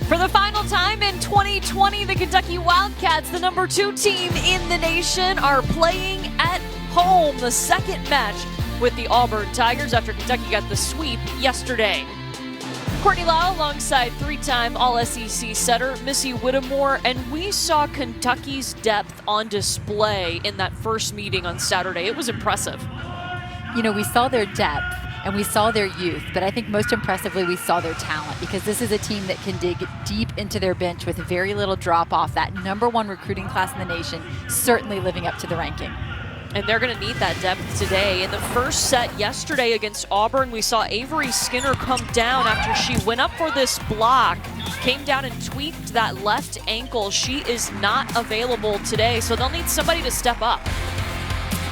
For the final time in 2020, the Kentucky Wildcats, the #2 team in the nation, are playing at home the second match with the Auburn Tigers after Kentucky got the sweep yesterday. Courtney Lau alongside three-time All-SEC setter Missy Whittemore, and we saw Kentucky's depth on display in that first meeting on Saturday. It was impressive. You know, we saw their depth and we saw their youth, but I think most impressively we saw their talent, because this is a team that can dig deep into their bench with very little drop-off. That #1 recruiting class in the nation certainly living up to the ranking. And they're going to need that depth today. In the first set yesterday against Auburn, we saw Avery Skinner come down after she went up for this block, came down and tweaked that left ankle. She is not available today, so they'll need somebody to step up.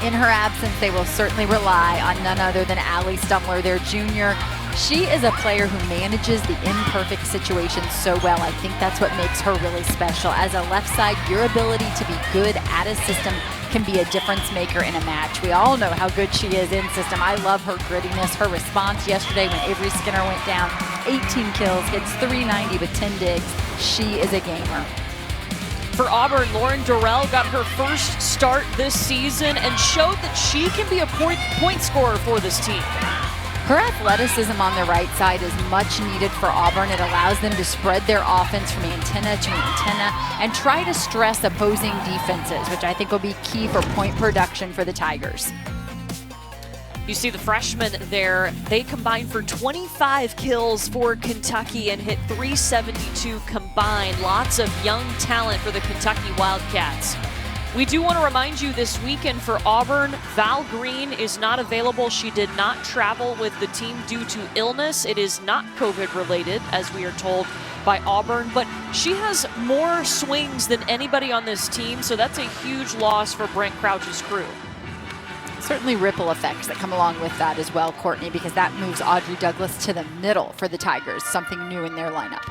In her absence, they will certainly rely on none other than Allie Stumler, their junior. She is a player who manages the imperfect situations so well. I think that's what makes her really special. As a left side, your ability to be good at a system can be a difference maker in a match. We all know how good she is in system. I love her grittiness, her response yesterday when Avery Skinner went down. 18 kills, hits .390 with 10 digs. She is a gamer. For Auburn, Lauren Durrell got her first start this season and showed that she can be a point scorer for this team. Her athleticism on the right side is much needed for Auburn. It allows them to spread their offense from antenna to antenna and try to stress opposing defenses, which I think will be key for point production for the Tigers. You see the freshmen there, they combined for 25 kills for Kentucky and hit .372 combined. Lots of young talent for the Kentucky Wildcats. We do want to remind you this weekend for Auburn, Val Green is not available. She did not travel with the team due to illness. It is not COVID related, as we are told by Auburn, but she has more swings than anybody on this team, so that's a huge loss for Brent Crouch's crew. Certainly ripple effects that come along with that as well, Courtney, because that moves Audrey Douglas to the middle for the Tigers, something new in their lineup.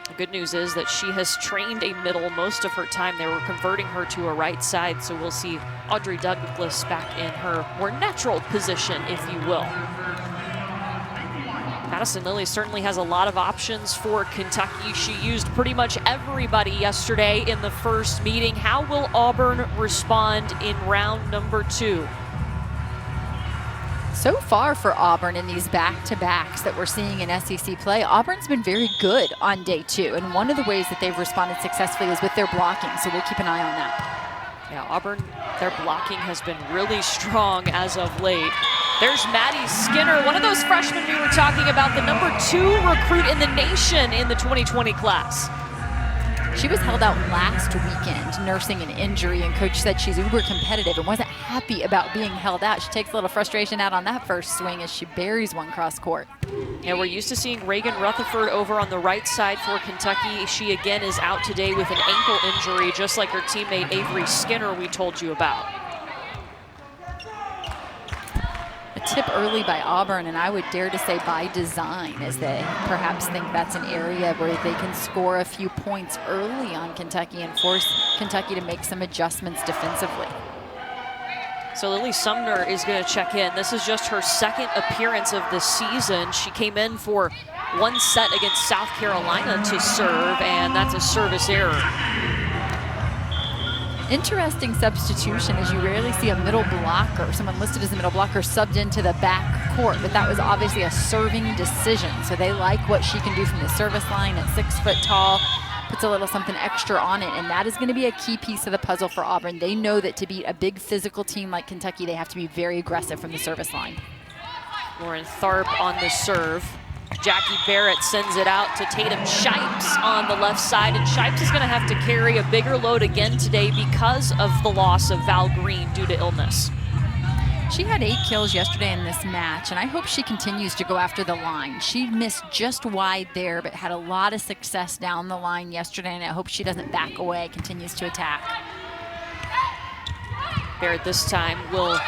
The good news is that she has trained a middle most of her time. They were converting her to a right side, so we'll see Audrey Douglas back in her more natural position, if you will. Madison Lilly certainly has a lot of options for Kentucky. She used pretty much everybody yesterday in the first meeting. How will Auburn respond in round #2? So far for Auburn in these back-to-backs that we're seeing in SEC play, Auburn's been very good on day 2. And one of the ways that they've responded successfully is with their blocking, so we'll keep an eye on that. Yeah, Auburn, their blocking has been really strong as of late. There's Maddie Skinner, one of those freshmen we were talking about, the #2 recruit in the nation in the 2020 class. She was held out last weekend nursing an injury, and coach said she's uber competitive and wasn't happy about being held out. She takes a little frustration out on that first swing as she buries one cross court. Yeah, we're used to seeing Reagan Rutherford over on the right side for Kentucky. She again is out today with an ankle injury, just like her teammate Avery Skinner we told you about. A tip early by Auburn, and I would dare to say by design, as they perhaps think that's an area where they can score a few points early on Kentucky and force Kentucky to make some adjustments defensively. So Lily Sumner is going to check in. This is just her second appearance of the season. She came in for one set against South Carolina to serve, and that's a service error. Interesting substitution, as you rarely see a middle blocker, someone listed as a middle blocker, subbed into the back court, but that was obviously a serving decision. So they like what she can do from the service line at 6 foot tall, puts a little something extra on it, and that is going to be a key piece of the puzzle for Auburn. They know that to beat a big physical team like Kentucky, they have to be very aggressive from the service line. Lauren Tharp on the serve. Jackie Barrett sends it out to Tatum Shipes on the left side, and Shipes is going to have to carry a bigger load again today because of the loss of Val Green due to illness. She had 8 kills yesterday in this match, and I hope she continues to go after the line. She missed just wide there, but had a lot of success down the line yesterday, and I hope she doesn't back away, continues to attack. Barrett this time will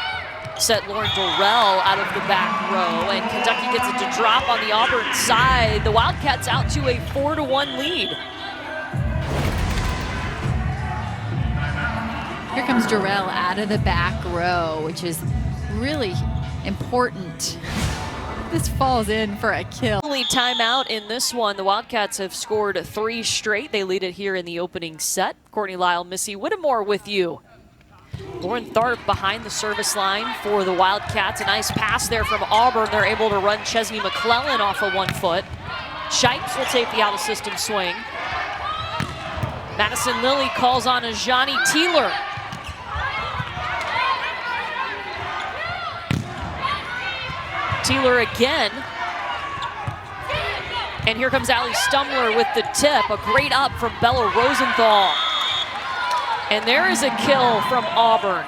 set Lauren Durrell out of the back row, and Kentucky gets it to drop on the Auburn side. The Wildcats out to a 4-1 lead. Here comes Durrell out of the back row, which is really important this falls in for a kill. Only timeout in this one. The Wildcats have scored 3 straight. They lead it here in the opening set. Courtney Lyle, Missy Whittemore with you. Lauren Tharp behind the service line for the Wildcats. A nice pass there from Auburn. They're able to run Chesney McClellan off of 1 foot. Shipes will take the out-of-system swing. Madison Lilly calls on a Johnny Teeler. Teeler again. And here comes Allie Stumler with the tip. A great up from Bella Rosenthal. And there is a kill from Auburn.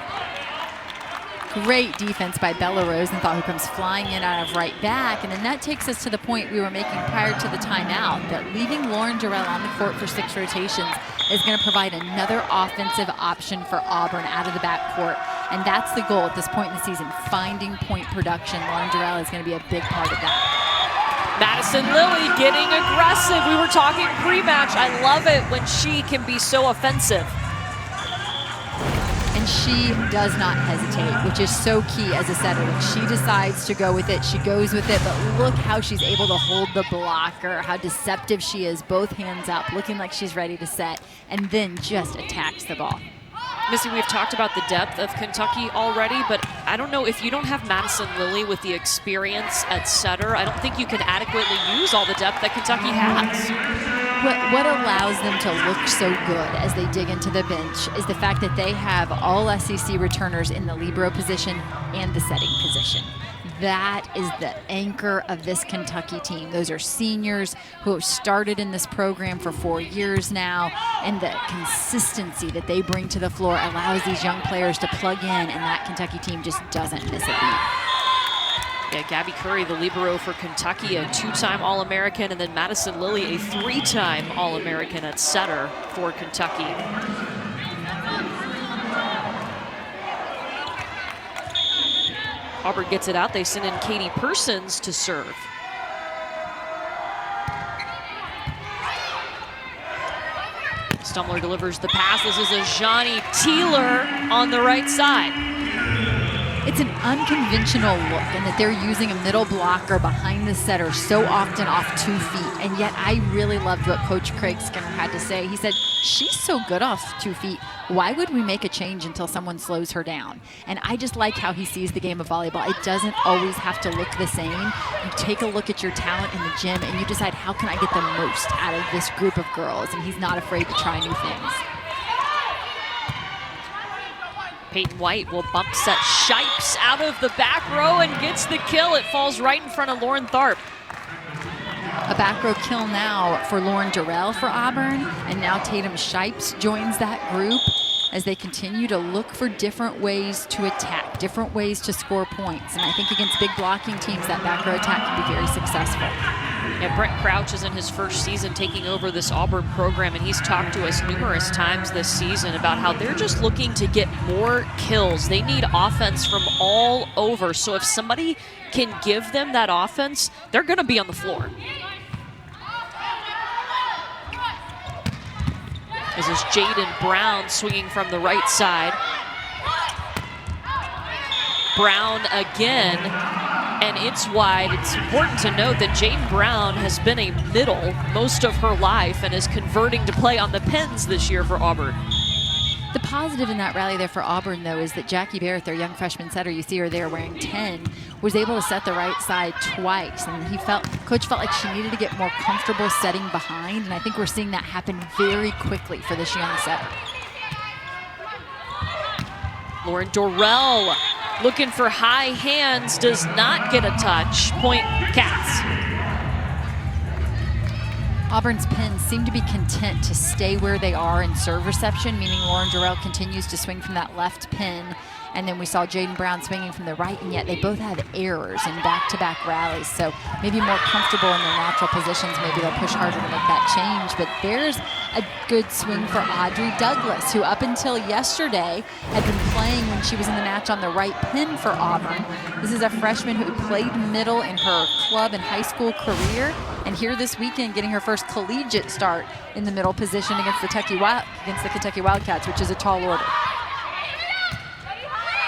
Great defense by Bella Rosenthal, who comes flying in out of right back. And then that takes us to the point we were making prior to the timeout, that leaving Lauren Durrell on the court for 6 rotations is going to provide another offensive option for Auburn out of the backcourt. And that's the goal at this point in the season, finding point production. Lauren Durrell is going to be a big part of that. Madison Lilly getting aggressive. We were talking pre-match. I love it when she can be so offensive. And she does not hesitate, which is so key as a setter. When she decides to go with it, she goes with it. But look how she's able to hold the blocker, how deceptive she is, both hands up, looking like she's ready to set, and then just attacks the ball. Missy, we've talked about the depth of Kentucky already, but I don't know if you don't have Madison Lilly with the experience at setter, I don't think you can adequately use all the depth that Kentucky has. What allows them to look so good as they dig into the bench is the fact that they have all SEC returners in the libero position and the setting position. That is the anchor of this Kentucky team. Those are seniors who have started in this program for 4 years now, and the consistency that they bring to the floor allows these young players to plug in, and that Kentucky team just doesn't miss a beat. Yeah, Gabby Curry, the libero for Kentucky, a 2-time All-American, and then Madison Lilly, a 3-time All-American at setter for Kentucky. Auburn gets it out. They send in Katie Persons to serve. Stumler delivers the pass. This is a Johnny Teeler on the right side. It's an unconventional look in that they're using a middle blocker behind the setter so often off 2 feet. And yet I really loved what Coach Craig Skinner had to say. He said, she's so good off 2 feet. Why would we make a change until someone slows her down? And I just like how he sees the game of volleyball. It doesn't always have to look the same. You take a look at your talent in the gym and you decide, how can I get the most out of this group of girls? And he's not afraid to try new things. Peyton White will bump set Shipes out of the back row and gets the kill. It falls right in front of Lauren Tharp. A back row kill now for Lauren Durrell for Auburn, and now Tatum Shipes joins that group as they continue to look for different ways to attack, different ways to score points. And I think against big blocking teams, that back row attack can be very successful. Yeah, Brent Crouch is in his first season taking over this Auburn program, and he's talked to us numerous times this season about how they're just looking to get more kills. They need offense from all over, so if somebody can give them that offense, they're going to be on the floor. This is Jaden Brown swinging from the right side. Brown again, and it's wide. It's important to note that Jaden Brown has been a middle most of her life and is converting to play on the pins this year for Auburn. The positive in that rally there for Auburn, though, is that Jackie Barrett, their young freshman setter, you see her there wearing 10, was able to set the right side twice. And Coach felt like she needed to get more comfortable setting behind, and I think we're seeing that happen very quickly for this young setter. Lauren Durrell looking for high hands, does not get a touch. Point Cats. Auburn's pins seem to be content to stay where they are in serve reception, meaning Lauren Durrell continues to swing from that left pin. And then we saw Jaden Brown swinging from the right, and yet they both have errors in back-to-back rallies. So maybe more comfortable in their natural positions. Maybe they'll push harder to make that change. But there's a good swing for Audrey Douglas, who up until yesterday had been playing when she was in the match on the right pin for Auburn. This is a freshman who played middle in her club and high school career, and here this weekend getting her first collegiate start in the middle position against the Kentucky Wildcats, which is a tall order.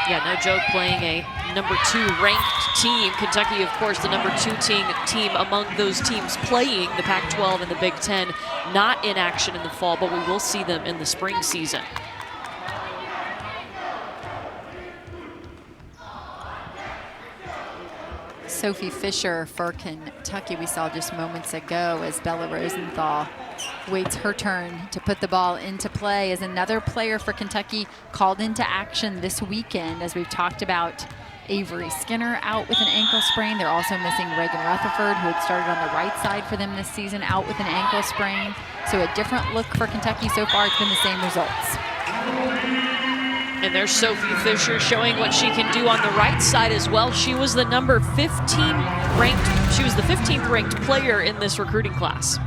Yeah, no joke, playing a #2 ranked team. Kentucky, of course, the #2 team among those teams playing the Pac-12 and the Big Ten, not in action in the fall, but we will see them in the spring season. Sophie Fisher for Kentucky we saw just moments ago as Bella Rosenthal waits her turn to put the ball into play as another player for Kentucky called into action this weekend. As we've talked about, Avery Skinner out with an ankle sprain. They're also missing Reagan Rutherford, who had started on the right side for them this season, out with an ankle sprain. So a different look for Kentucky so far. It's been the same results. And there's Sophie Fisher showing what she can do on the right side as well. She was the number 15 ranked, she was the 15th ranked player in this recruiting class.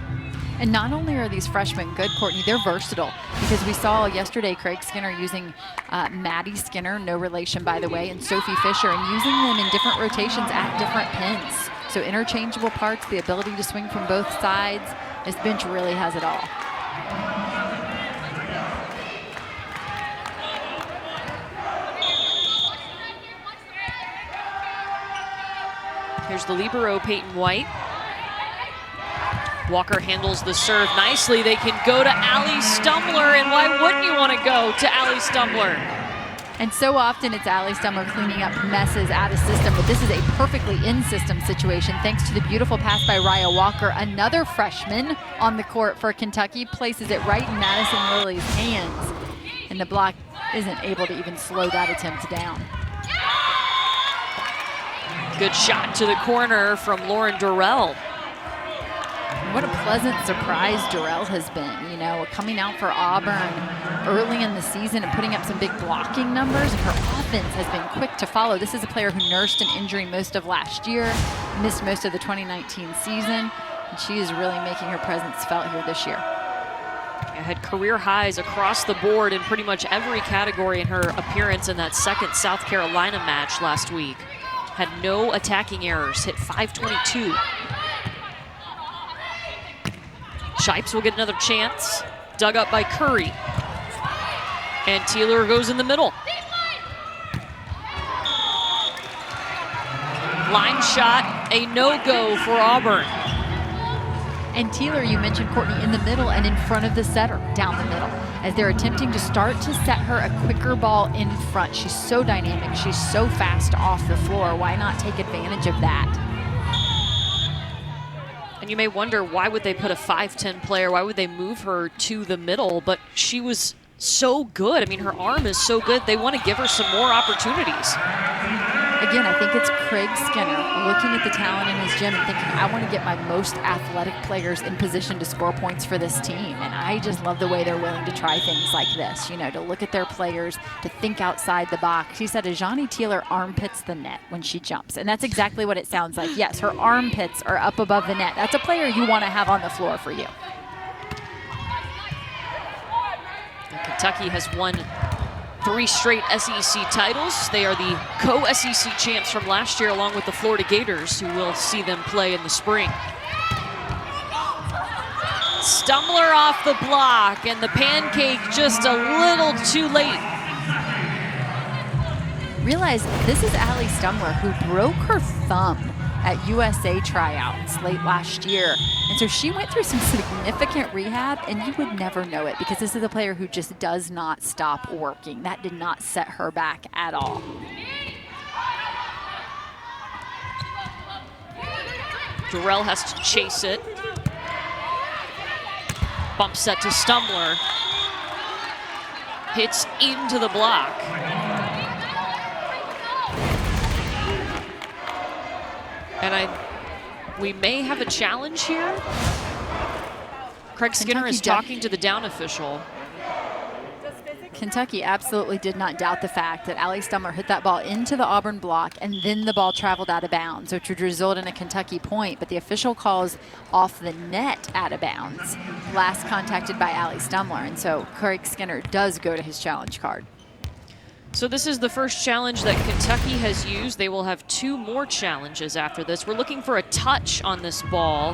And not only are these freshmen good, Courtney, they're versatile, because we saw yesterday Craig Skinner using Maddie Skinner, no relation by the way, and Sophie Fisher, and using them in different rotations at different pins. So interchangeable parts, the ability to swing from both sides. This bench really has it all. Here's the libero, Peyton White. Walker handles the serve nicely. They can go to Allie Stumler, and why wouldn't you want to go to Allie Stumler? And so often it's Allie Stumler cleaning up messes out of system, but this is a perfectly in-system situation thanks to the beautiful pass by Raya Walker. Another freshman on the court for Kentucky places it right in Madison Lilly's hands, and the block isn't able to even slow that attempt down. Good shot to the corner from Lauren Durrell. What a pleasant surprise Durrell has been, you know, coming out for Auburn early in the season and putting up some big blocking numbers, and her offense has been quick to follow. This is a player who nursed an injury most of last year, missed most of the 2019 season, and she is really making her presence felt here this year. Had career highs across the board in pretty much every category in her appearance in that second South Carolina match last week. Had no attacking errors, hit .522. Shipes will get another chance. Dug up by Curry. And Teeler goes in the middle. Line shot, a no-go for Auburn. And Teeler, you mentioned, Courtney, in the middle and in front of the setter, down the middle, as they're attempting to start to set her a quicker ball in front. She's so dynamic, she's so fast off the floor. Why not take advantage of that? And you may wonder, why would they put a 5'10" player? Why would they move her to the middle? But she was so good. I mean, her arm is so good. They want to give her some more opportunities. Again, I think it's Craig Skinner looking at the talent in his gym and thinking, I want to get my most athletic players in position to score points for this team. And I just love the way they're willing to try things like this, you know, to look at their players, to think outside the box. She said Ajani Teeler armpits the net when she jumps. And that's exactly what it sounds like. Yes, her armpits are up above the net. That's a player you want to have on the floor for you. And Kentucky has won 3 straight SEC titles. They are the co-SEC champs from last year, along with the Florida Gators, who will see them play in the spring. Stumler off the block, and the pancake just a little too late. Realize this is Allie Stumler, who broke her thumb at USA tryouts late last year. And so she went through some significant rehab, and you would never know it because this is a player who just does not stop working. That did not set her back at all. Durrell has to chase it. Bump set to Stumler. Hits into the block. And we may have a challenge here. Craig Skinner is talking to the down official. Kentucky absolutely did not doubt the fact that Allie Stumler hit that ball into the Auburn block, and then the ball traveled out of bounds, which would result in a Kentucky point. But the official calls off the net out of bounds, last contacted by Allie Stumler. And so Craig Skinner does go to his challenge card. So this is the first challenge that Kentucky has used. They will have 2 more challenges after this. We're looking for a touch on this ball.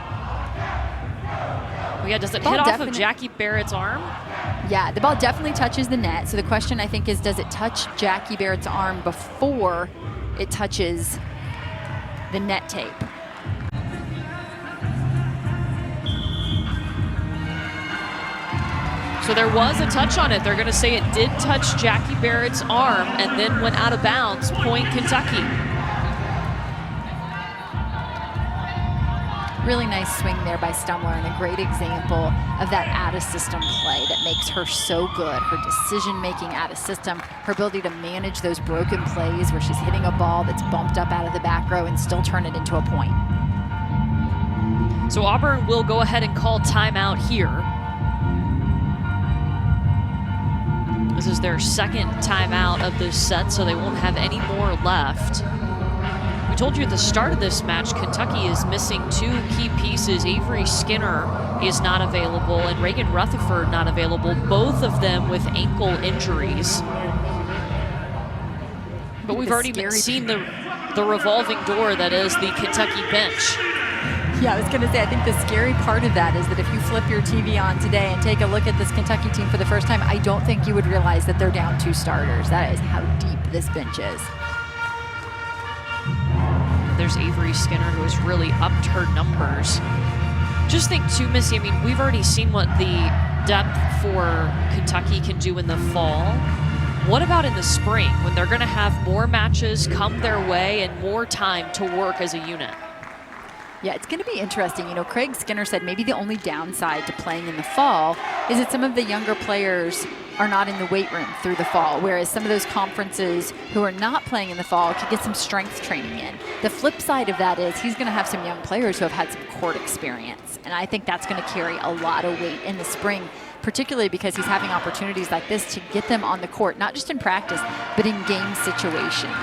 Oh, yeah, does it hit off of Jackie Barrett's arm? Yeah, the ball definitely touches the net. So the question, I think, is does it touch Jackie Barrett's arm before it touches the net tape? So there was a touch on it. They're going to say it did touch Jackie Barrett's arm and then went out of bounds. Point Kentucky. Really nice swing there by Stumler, and a great example of that out-of-system play that makes her so good. Her decision-making out-of-system, her ability to manage those broken plays where she's hitting a ball that's bumped up out of the back row and still turn it into a point. So Auburn will go ahead and call timeout here. This is their second timeout of this set, so they won't have any more left. We told you at the start of this match, Kentucky is missing 2 key pieces. Avery Skinner is not available, and Reagan Rutherford not available, both of them with ankle injuries. But we've already seen the revolving door that is the Kentucky bench. Yeah, I was going to say, I think the scary part of that is that if you flip your TV on today and take a look at this Kentucky team for the first time, I don't think you would realize that they're down 2 starters. That is how deep this bench is. There's Avery Skinner, who has really upped her numbers. Just think too, Missy, I mean, we've already seen what the depth for Kentucky can do in the fall. What about in the spring, when they're going to have more matches come their way and more time to work as a unit? Yeah, it's going to be interesting. You know, Craig Skinner said maybe the only downside to playing in the fall is that some of the younger players are not in the weight room through the fall, whereas some of those conferences who are not playing in the fall could get some strength training in. The flip side of that is he's going to have some young players who have had some court experience, and I think that's going to carry a lot of weight in the spring, particularly because he's having opportunities like this to get them on the court, not just in practice, but in game situations.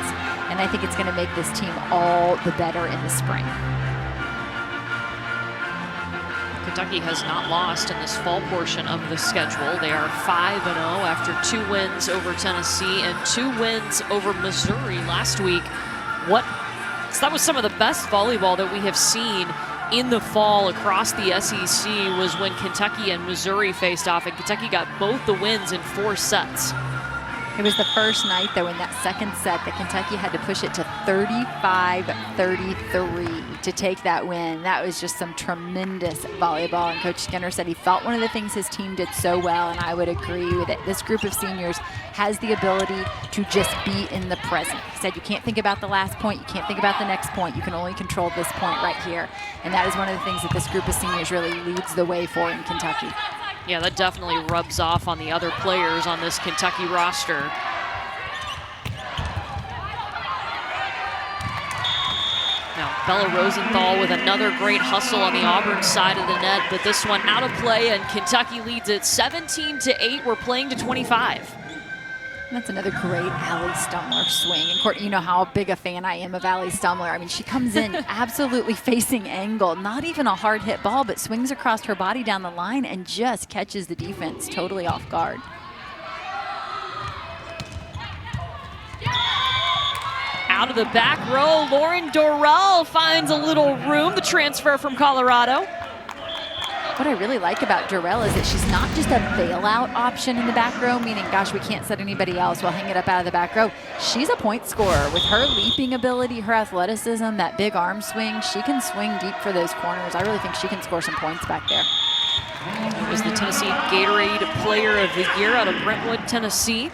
And I think it's going to make this team all the better in the spring. Kentucky has not lost in this fall portion of the schedule. They are 5-0 after 2 wins over Tennessee and 2 wins over Missouri last week. So that was some of the best volleyball that we have seen in the fall across the SEC was when Kentucky and Missouri faced off, and Kentucky got both the wins in 4 sets. It was the first night, though, in that second set that Kentucky had to push it to 35-33 to take that win. That was just some tremendous volleyball, and Coach Skinner said he felt one of the things his team did so well, and I would agree with it. This group of seniors has the ability to just be in the present. He said you can't think about the last point, you can't think about the next point, you can only control this point right here. And that is one of the things that this group of seniors really leads the way for in Kentucky. Yeah, that definitely rubs off on the other players on this Kentucky roster. Now, Bella Rosenthal with another great hustle on the Auburn side of the net, but this one out of play, and Kentucky leads it 17-8. We're playing to 25. That's another great Allie Stumler swing. And Courtney, you know how big a fan I am of Allie Stumler. I mean, she comes in absolutely facing angle, not even a hard hit ball, but swings across her body down the line and just catches the defense totally off guard. Out of the back row, Lauren Dorrell finds a little room, the transfer from Colorado. What I really like about Dorrell is that she's not just a bailout option in the back row, meaning, gosh, we can't set anybody else, we'll hang it up out of the back row. She's a point scorer. With her leaping ability, her athleticism, that big arm swing, she can swing deep for those corners. I really think she can score some points back there. It was the Tennessee Gatorade Player of the Year out of Brentwood, Tennessee.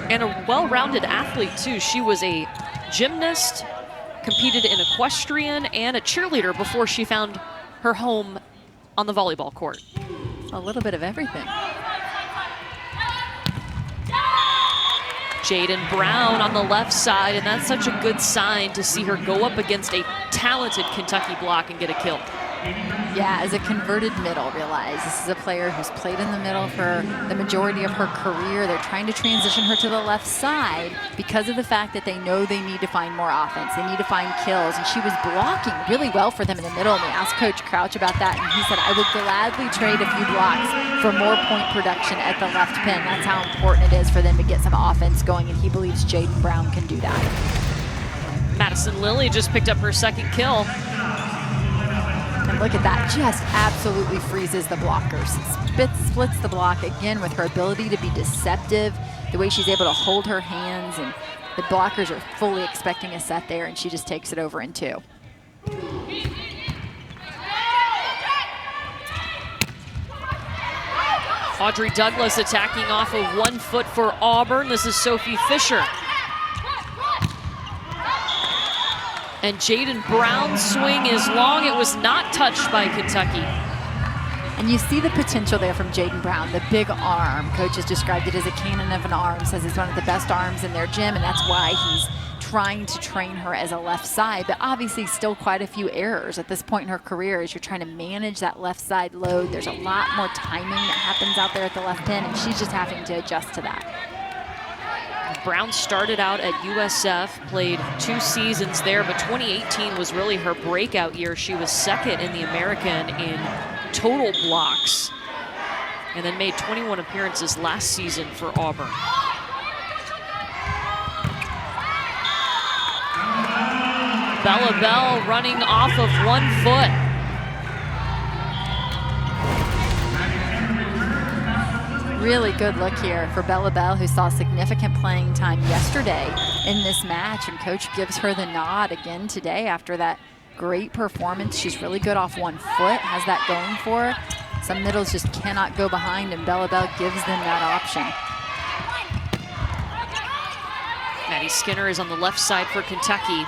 And a well-rounded athlete, too. She was a gymnast, competed in equestrian, and a cheerleader before she found her home on the volleyball court. A little bit of everything. Jaden Brown on the left side, and that's such a good sign to see her go up against a talented Kentucky block and get a kill. Yeah, as a converted middle, realize this is a player who's played in the middle for the majority of her career. They're trying to transition her to the left side because of the fact that they know they need to find more offense. They need to find kills, and she was blocking really well for them in the middle. And we asked Coach Crouch about that, and he said, I would gladly trade a few blocks for more point production at the left pin. That's how important it is for them to get some offense going, and he believes Jaden Brown can do that. Madison Lilly just picked up her second kill. Look at that, just absolutely freezes the blockers. Splits the block again with her ability to be deceptive, the way she's able to hold her hands, and the blockers are fully expecting a set there, and she just takes it over in 2. Audrey Douglas attacking off of 1 foot for Auburn. This is Sophie Fisher. And Jaden Brown's swing is long. It was not touched by Kentucky. And you see the potential there from Jaden Brown, the big arm. Coach has described it as a cannon of an arm, says it's one of the best arms in their gym, and that's why he's trying to train her as a left side, but obviously still quite a few errors at this point in her career as you're trying to manage that left side load. There's a lot more timing that happens out there at the left pin, and she's just having to adjust to that. Brown started out at USF, played 2 seasons there, but 2018 was really her breakout year. She was 2nd in the American in total blocks, and then made 21 appearances last season for Auburn. Bella Bell running off of 1 foot. Really good look here for Bella Bell, who saw significant playing time yesterday in this match, and coach gives her the nod again today after that great performance. She's really good off 1 foot, has that going for her. Some middles just cannot go behind, and Bella Bell gives them that option. Maddie Skinner is on the left side for Kentucky.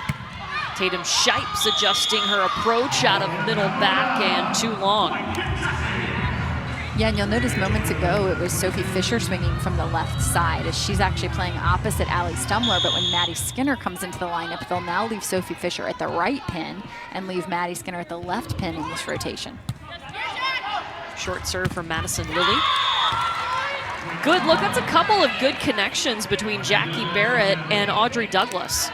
Tatum Shipes adjusting her approach out of middle back and too long. Yeah, and you'll notice moments ago it was Sophie Fisher swinging from the left side as she's actually playing opposite Allie Stumler, but when Maddie Skinner comes into the lineup, they'll now leave Sophie Fisher at the right pin and leave Maddie Skinner at the left pin in this rotation. Short serve from Madison Lilly. Good look, that's a couple of good connections between Jackie Barrett and Audrey Douglas.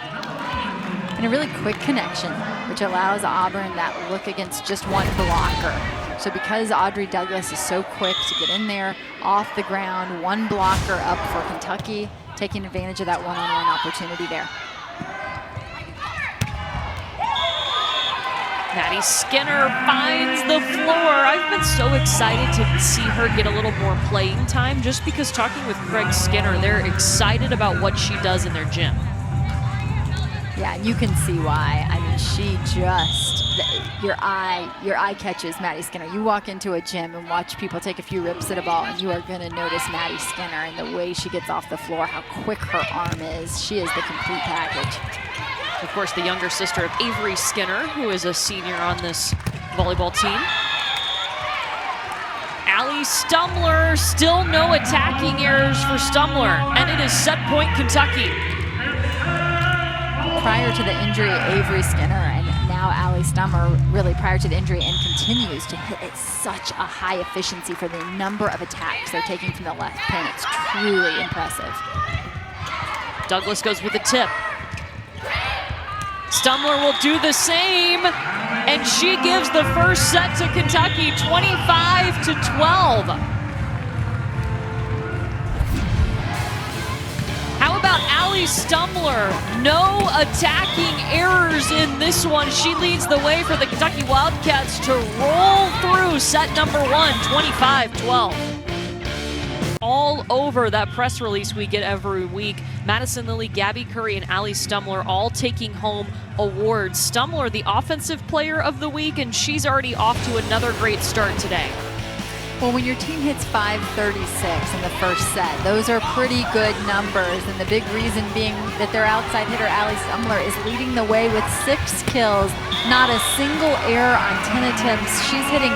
And a really quick connection, which allows Auburn that look against just 1 blocker. So because Audrey Douglas is so quick to get in there, off the ground, 1 blocker up for Kentucky, taking advantage of that one-on-one opportunity there. Maddie Skinner finds the floor. I've been so excited to see her get a little more playing time just because talking with Craig Skinner, they're excited about what she does in their gym. Yeah, and you can see why. I mean, she just, your eye catches Maddie Skinner. You walk into a gym and watch people take a few rips at a ball, and you are going to notice Maddie Skinner and the way she gets off the floor, how quick her arm is. She is the complete package. Of course, the younger sister of Avery Skinner, who is a senior on this volleyball team. Allie Stumler, still no attacking errors for Stumler, and it is set point Kentucky. Prior to the injury, Avery Skinner and now Allie Stumler, really prior to the injury, and continues to hit at such a high efficiency for the number of attacks they're taking from the left pin. It's truly impressive. Douglas goes with a tip. Stumler will do the same, and she gives the first set to Kentucky, 25-12. How about Allie Stumler? No attacking errors in this one. She leads the way for the Kentucky Wildcats to roll through set number 1, 25-12. All over that press release we get every week. Madison Lilly, Gabby Curry, and Allie Stumler all taking home awards. Stumler, the offensive player of the week, and she's already off to another great start today. Well, when your team hits 536 in the first set, those are pretty good numbers, and the big reason being that their outside hitter, Allie Stumler, is leading the way with 6 kills, not a single error on 10 attempts. She's hitting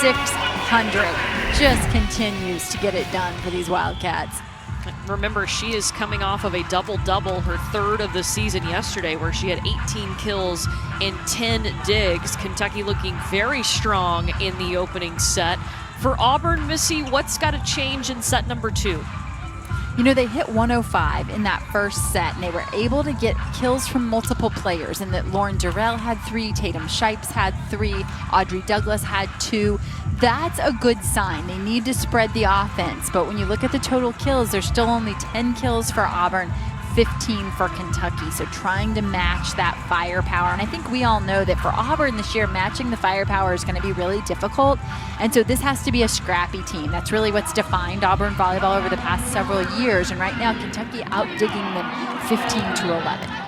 600. Just continues to get it done for these Wildcats. Remember, she is coming off of a double-double, her 3rd of the season yesterday, where she had 18 kills in 10 digs. Kentucky looking very strong in the opening set. For Auburn, Missy, what's got to change in set number 2? You know, they hit 105 in that first set, and they were able to get kills from multiple players, and that Lauren Durrell had 3, Tatum Shipes had 3, Audrey Douglas had 2. That's a good sign. They need to spread the offense, but when you look at the total kills, there's still only 10 kills for Auburn, 15 for Kentucky. So trying to match that firepower. And I think we all know that for Auburn this year, matching the firepower is going to be really difficult. And so this has to be a scrappy team. That's really what's defined Auburn volleyball over the past several years. And right now, Kentucky outdigging them 15-11.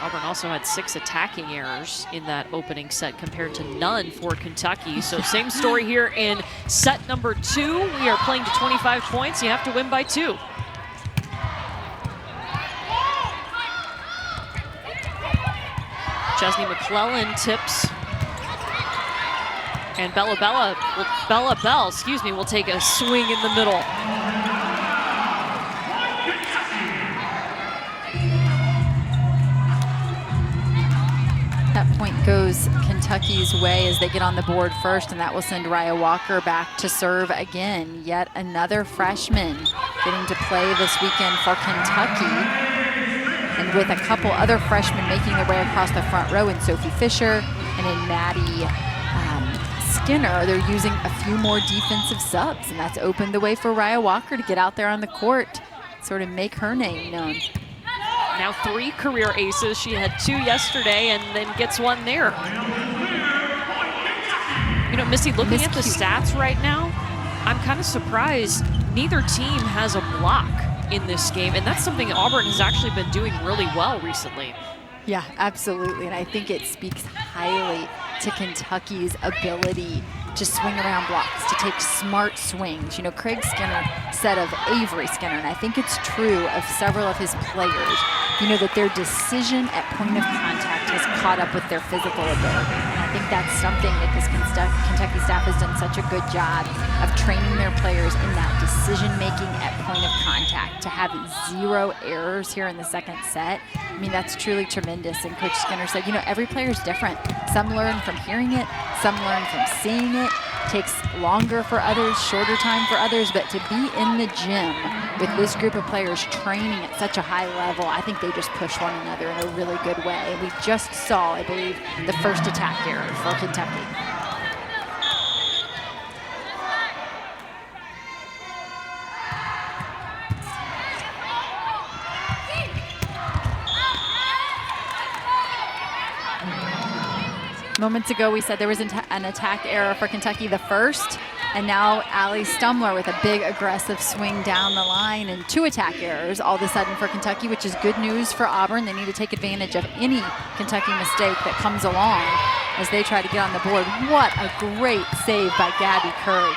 Auburn also had 6 attacking errors in that opening set compared to none for Kentucky. So same story here in set number 2. We are playing to 25 points. You have to win by 2. Chesney McClellan tips. And Bella Bell, will take a swing in the middle. That point goes Kentucky's way as they get on the board first, and that will send Raya Walker back to serve again. Yet another freshman getting to play this weekend for Kentucky. And with a couple other freshmen making their way across the front row in Sophie Fisher and in Maddie Skinner, they're using a few more defensive subs, and that's opened the way for Raya Walker to get out there on the court, sort of make her name known. Now 3 career aces. She had 2 yesterday and then gets 1 there. You know, Missy, looking at the stats right now, I'm kind of surprised neither team has a block in this game, and that's something Auburn has actually been doing really well recently. Yeah, absolutely, and I think it speaks highly to Kentucky's ability to swing around blocks, to take smart swings. You know, Craig Skinner said of Avery Skinner, and I think it's true of several of his players, you know, that their decision at point of contact has caught up with their physical ability. And I think that's something that this Kentucky staff has done such a good job of training their players in that decision-making at point of contact. To have 0 errors here in the second set, I mean, that's truly tremendous. And Coach Skinner said, you know, every player is different. Some learn from hearing it, some learn from seeing it. Takes longer for others, shorter time for others, but to be in the gym with this group of players training at such a high level, I think they just push one another in a really good way. And we just saw, I believe, the first attack error for Kentucky. Moments ago, we said there was an attack error for Kentucky, the first, and now Allie Stumler with a big aggressive swing down the line, and 2 attack errors all of a sudden for Kentucky, which is good news for Auburn. They need to take advantage of any Kentucky mistake that comes along as they try to get on the board. What a great save by Gabby Curry.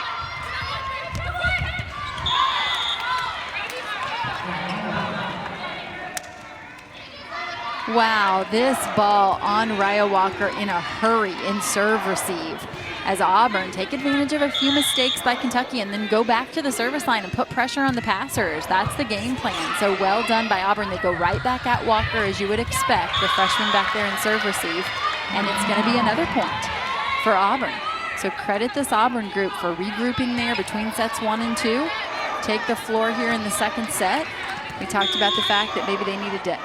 Wow, this ball on Raya Walker in a hurry in serve receive as Auburn take advantage of a few mistakes by Kentucky and then go back to the service line and put pressure on the passers. That's the game plan. So well done by Auburn. They go right back at Walker, as you would expect, the freshman back there in serve receive, and it's going to be another point for Auburn. So credit this Auburn group for regrouping there between sets 1 and 2. Take the floor here in the second set. We talked about the fact that maybe they needed to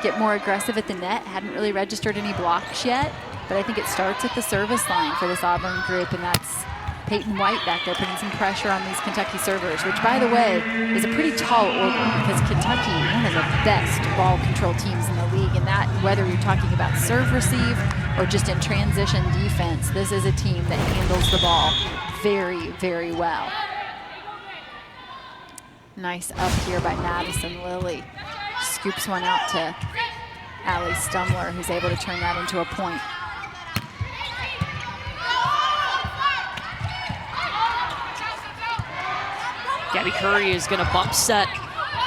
get more aggressive at the net. Hadn't really registered any blocks yet, but I think it starts at the service line for this Auburn group, and that's Peyton White back there putting some pressure on these Kentucky servers, which, by the way, is a pretty tall order because Kentucky, one of the best ball control teams in the league, and that, whether you're talking about serve receive or just in transition defense, this is a team that handles the ball very, very well. Nice up here by Madison Lilly. Scoops one out to Allie Stumler, who's able to turn that into a point. Gabby Curry is going to bump set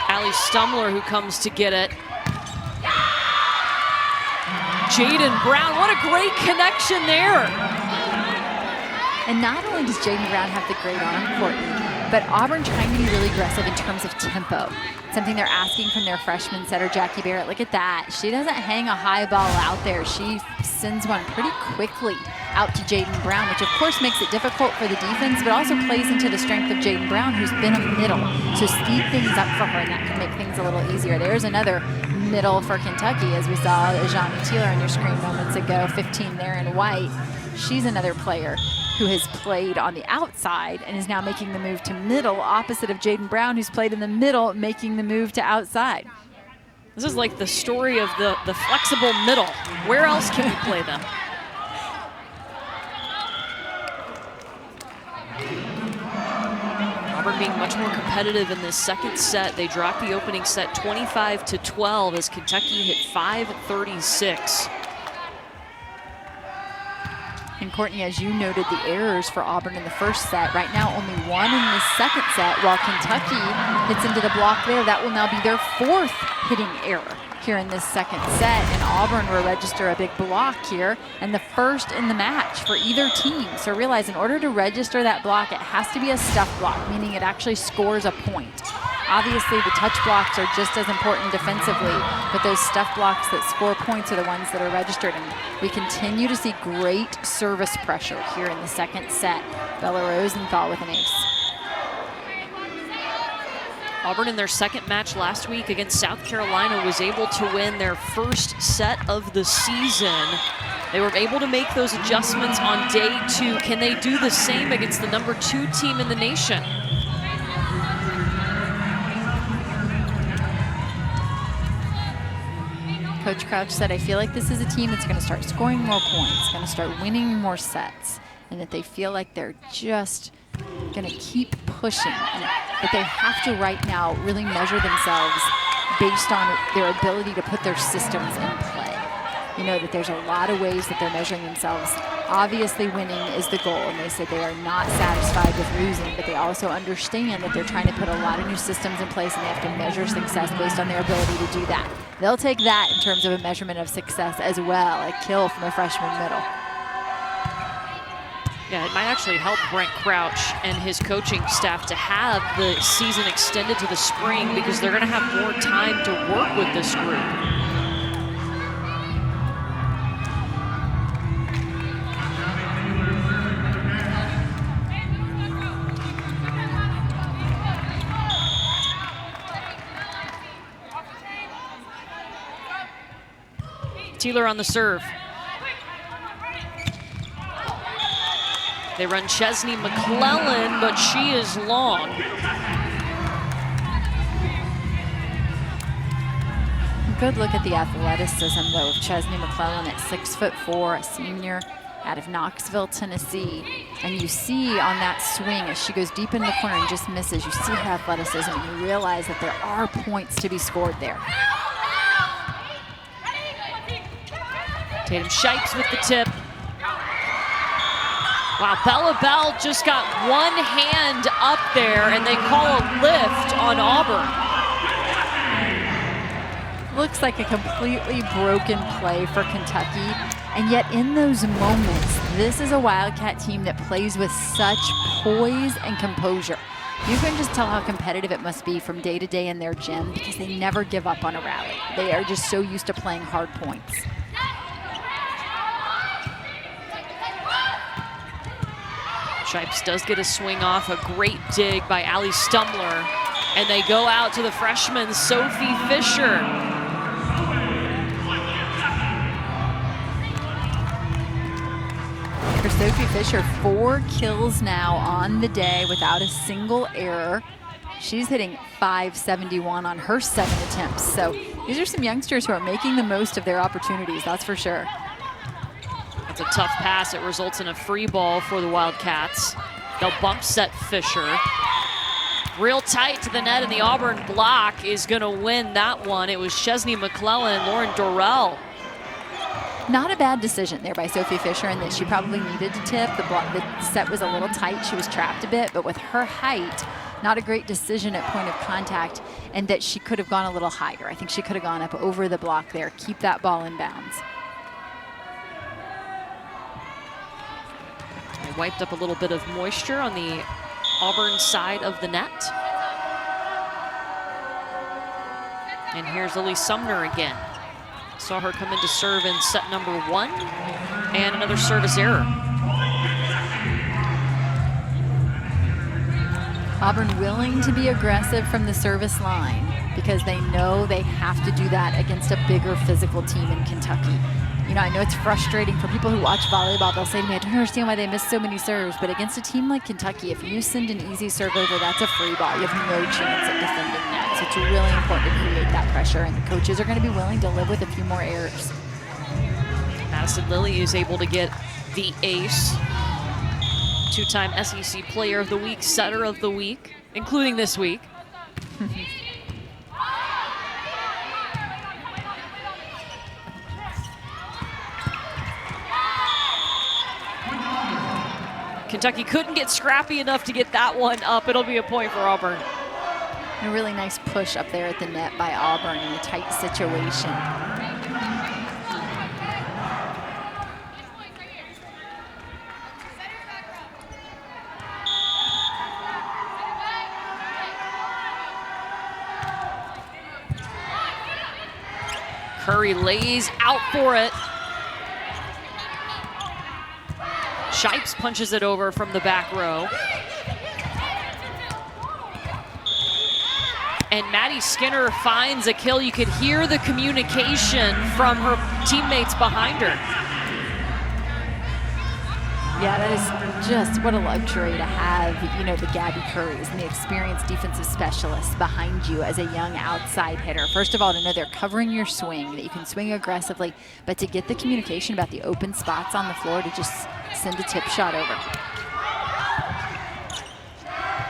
Allie Stumler, who comes to get it. Jaden Brown, what a great connection there. And not only does Jaden Brown have the great arm, Courtney, but Auburn trying to be really aggressive in terms of tempo. Something they're asking from their freshman setter, Jackie Barrett. Look at that. She doesn't hang a high ball out there. She sends one pretty quickly out to Jaden Brown, which of course makes it difficult for the defense, but also plays into the strength of Jaden Brown, who's been a middle. So speed things up for her, and that can make things a little easier. There's another middle for Kentucky, as we saw Ajani Teeler on your screen moments ago, 15 there in white. She's another player who has played on the outside and is now making the move to middle, opposite of Jaden Brown, who's played in the middle, making the move to outside. This is like the story of the flexible middle. Where else can you play them? Auburn being much more competitive in this second set. They dropped the opening set 25-12 as Kentucky hit 536. And Courtney, as you noted, the errors for Auburn in the first set. Right now, only one in the second set, while Kentucky hits into the block there. That will now be their fourth hitting error here in this second set. And Auburn will register a big block here, and the first in the match for either team. So realize, in order to register that block, it has to be a stuff block, meaning it actually scores a point. Obviously, the touch blocks are just as important defensively, but those stuff blocks that score points are the ones that are registered. And we continue to see great service pressure here in the second set. Bella Rosenthal with an ace. Auburn in their second match last week against South Carolina was able to win their first set of the season. They were able to make those adjustments on day 2. Can they do the same against the number 2 team in the nation? Coach Crouch said, I feel like this is a team that's going to start scoring more points, going to start winning more sets, and that they feel like they're just going to keep pushing. And that they have to right now really measure themselves based on their ability to put their systems in play. You know, that there's a lot of ways that they're measuring themselves. Obviously, winning is the goal, and they said they are not satisfied with losing, but they also understand that they're trying to put a lot of new systems in place, and they have to measure success based on their ability to do that. They'll take that in terms of a measurement of success as well, a kill from a freshman middle. Yeah, it might actually help Brent Crouch and his coaching staff to have the season extended to the spring, because they're going to have more time to work with this group. Teeler on the serve. They run Chesney McClellan, but she is long. Good look at the athleticism, though, of Chesney McClellan at 6'4", a senior out of Knoxville, Tennessee. And you see on that swing, as she goes deep in the corner and just misses, you see her athleticism, and you realize that there are points to be scored there. Tatum Shipes with the tip. Wow, Bella Bell just got one hand up there, and they call a lift on Auburn. Looks like a completely broken play for Kentucky. And yet in those moments, this is a Wildcat team that plays with such poise and composure. You can just tell how competitive it must be from day to day in their gym, because they never give up on a rally. They are just so used to playing hard points. Shipes does get a swing off, a great dig by Allie Stumler. And they go out to the freshman, Sophie Fisher. For Sophie Fisher, 4 kills now on the day without a single error. She's hitting .571 on her 7 attempts. So these are some youngsters who are making the most of their opportunities, that's for sure. That's a tough pass. It results in a free ball for the Wildcats. They'll bump set Fisher. Real tight to the net, and the Auburn block is going to win that one. It was Chesney McClellan, Lauren Dorrell. Not a bad decision there by Sophie Fisher, in that she probably needed to tip. The set was a little tight. She was trapped a bit, but with her height, not a great decision at point of contact, and that she could have gone a little higher. I think she could have gone up over the block there, keep that ball in bounds. They wiped up a little bit of moisture on the Auburn side of the net. And here's Lily Sumner again. Saw her come in to serve in set number 1, and another service error. Auburn willing to be aggressive from the service line, because they know they have to do that against a bigger physical team in Kentucky. You know, I know it's frustrating for people who watch volleyball. They'll say to me, I don't understand why they miss so many serves. But against a team like Kentucky, if you send an easy serve over, that's a free ball. You have no chance at defending that. So it's really important to create that pressure. And the coaches are going to be willing to live with a few more errors. Madison Lilly is able to get the ace. Two-time SEC Player of the Week, Setter of the Week, including this week. Kentucky couldn't get scrappy enough to get that one up. It'll be a point for Auburn. A really nice push up there at the net by Auburn in a tight situation. Curry lays out for it. Shipes punches it over from the back row. And Maddie Skinner finds a kill. You could hear the communication from her teammates behind her. Yeah, that is just what a luxury to have, you know, the Gabby Currys and the experienced defensive specialists behind you as a young outside hitter. First of all, to know they're covering your swing, that you can swing aggressively, but to get the communication about the open spots on the floor to just send a tip shot over.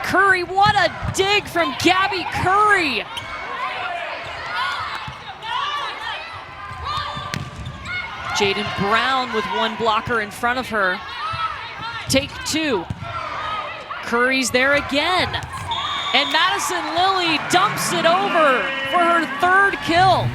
Curry, what a dig from Gabby Curry. Jaden Brown with one blocker in front of her. Take two. Curry's there again. And Madison Lilly dumps it over for her third kill.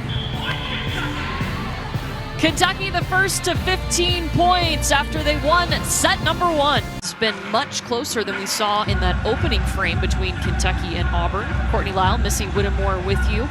Kentucky the first to 15 points after they won set number one. It's been much closer than we saw in that opening frame between Kentucky and Auburn. Courtney Lyle, Missy Whittemore with you.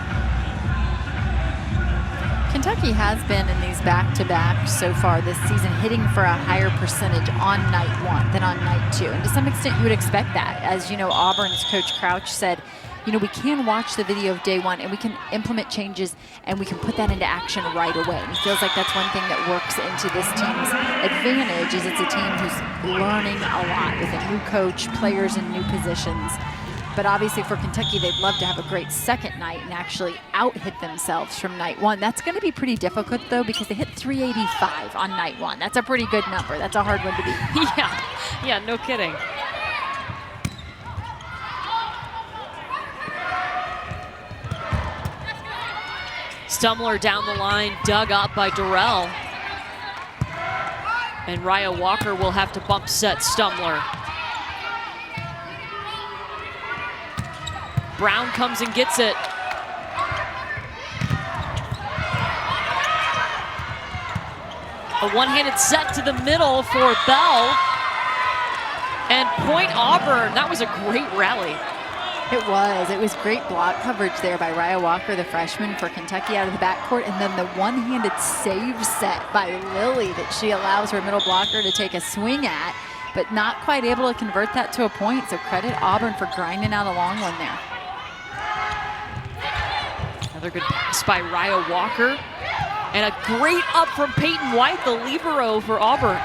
Kentucky has been in these back-to-back so far this season, hitting for a higher percentage on night one than on night two. And to some extent, you would expect that. As you know, Auburn's Coach Crouch said, you know, we can watch the video of day one and we can implement changes and we can put that into action right away. And he feels like that's one thing that works into this team's advantage, is it's a team who's learning a lot with a new coach, players in new positions. But obviously for Kentucky, they'd love to have a great second night and actually out-hit themselves from night one. That's going to be pretty difficult, though, because they hit 385 on night one. That's a pretty good number. That's a hard one to beat. Yeah, no kidding. Stumler down the line, dug up by Durrell. And Raya Walker will have to bump set Stumler. Brown comes and gets it. A one-handed set to the middle for Bell. And point Auburn. That was a great rally. It was great block coverage there by Raya Walker, the freshman for Kentucky out of the backcourt, and then the one-handed save set by Lilly that she allows her middle blocker to take a swing at, but not quite able to convert that to a point. So credit Auburn for grinding out a long one there. Another good pass by Raya Walker. And a great up from Peyton White, the libero for Auburn.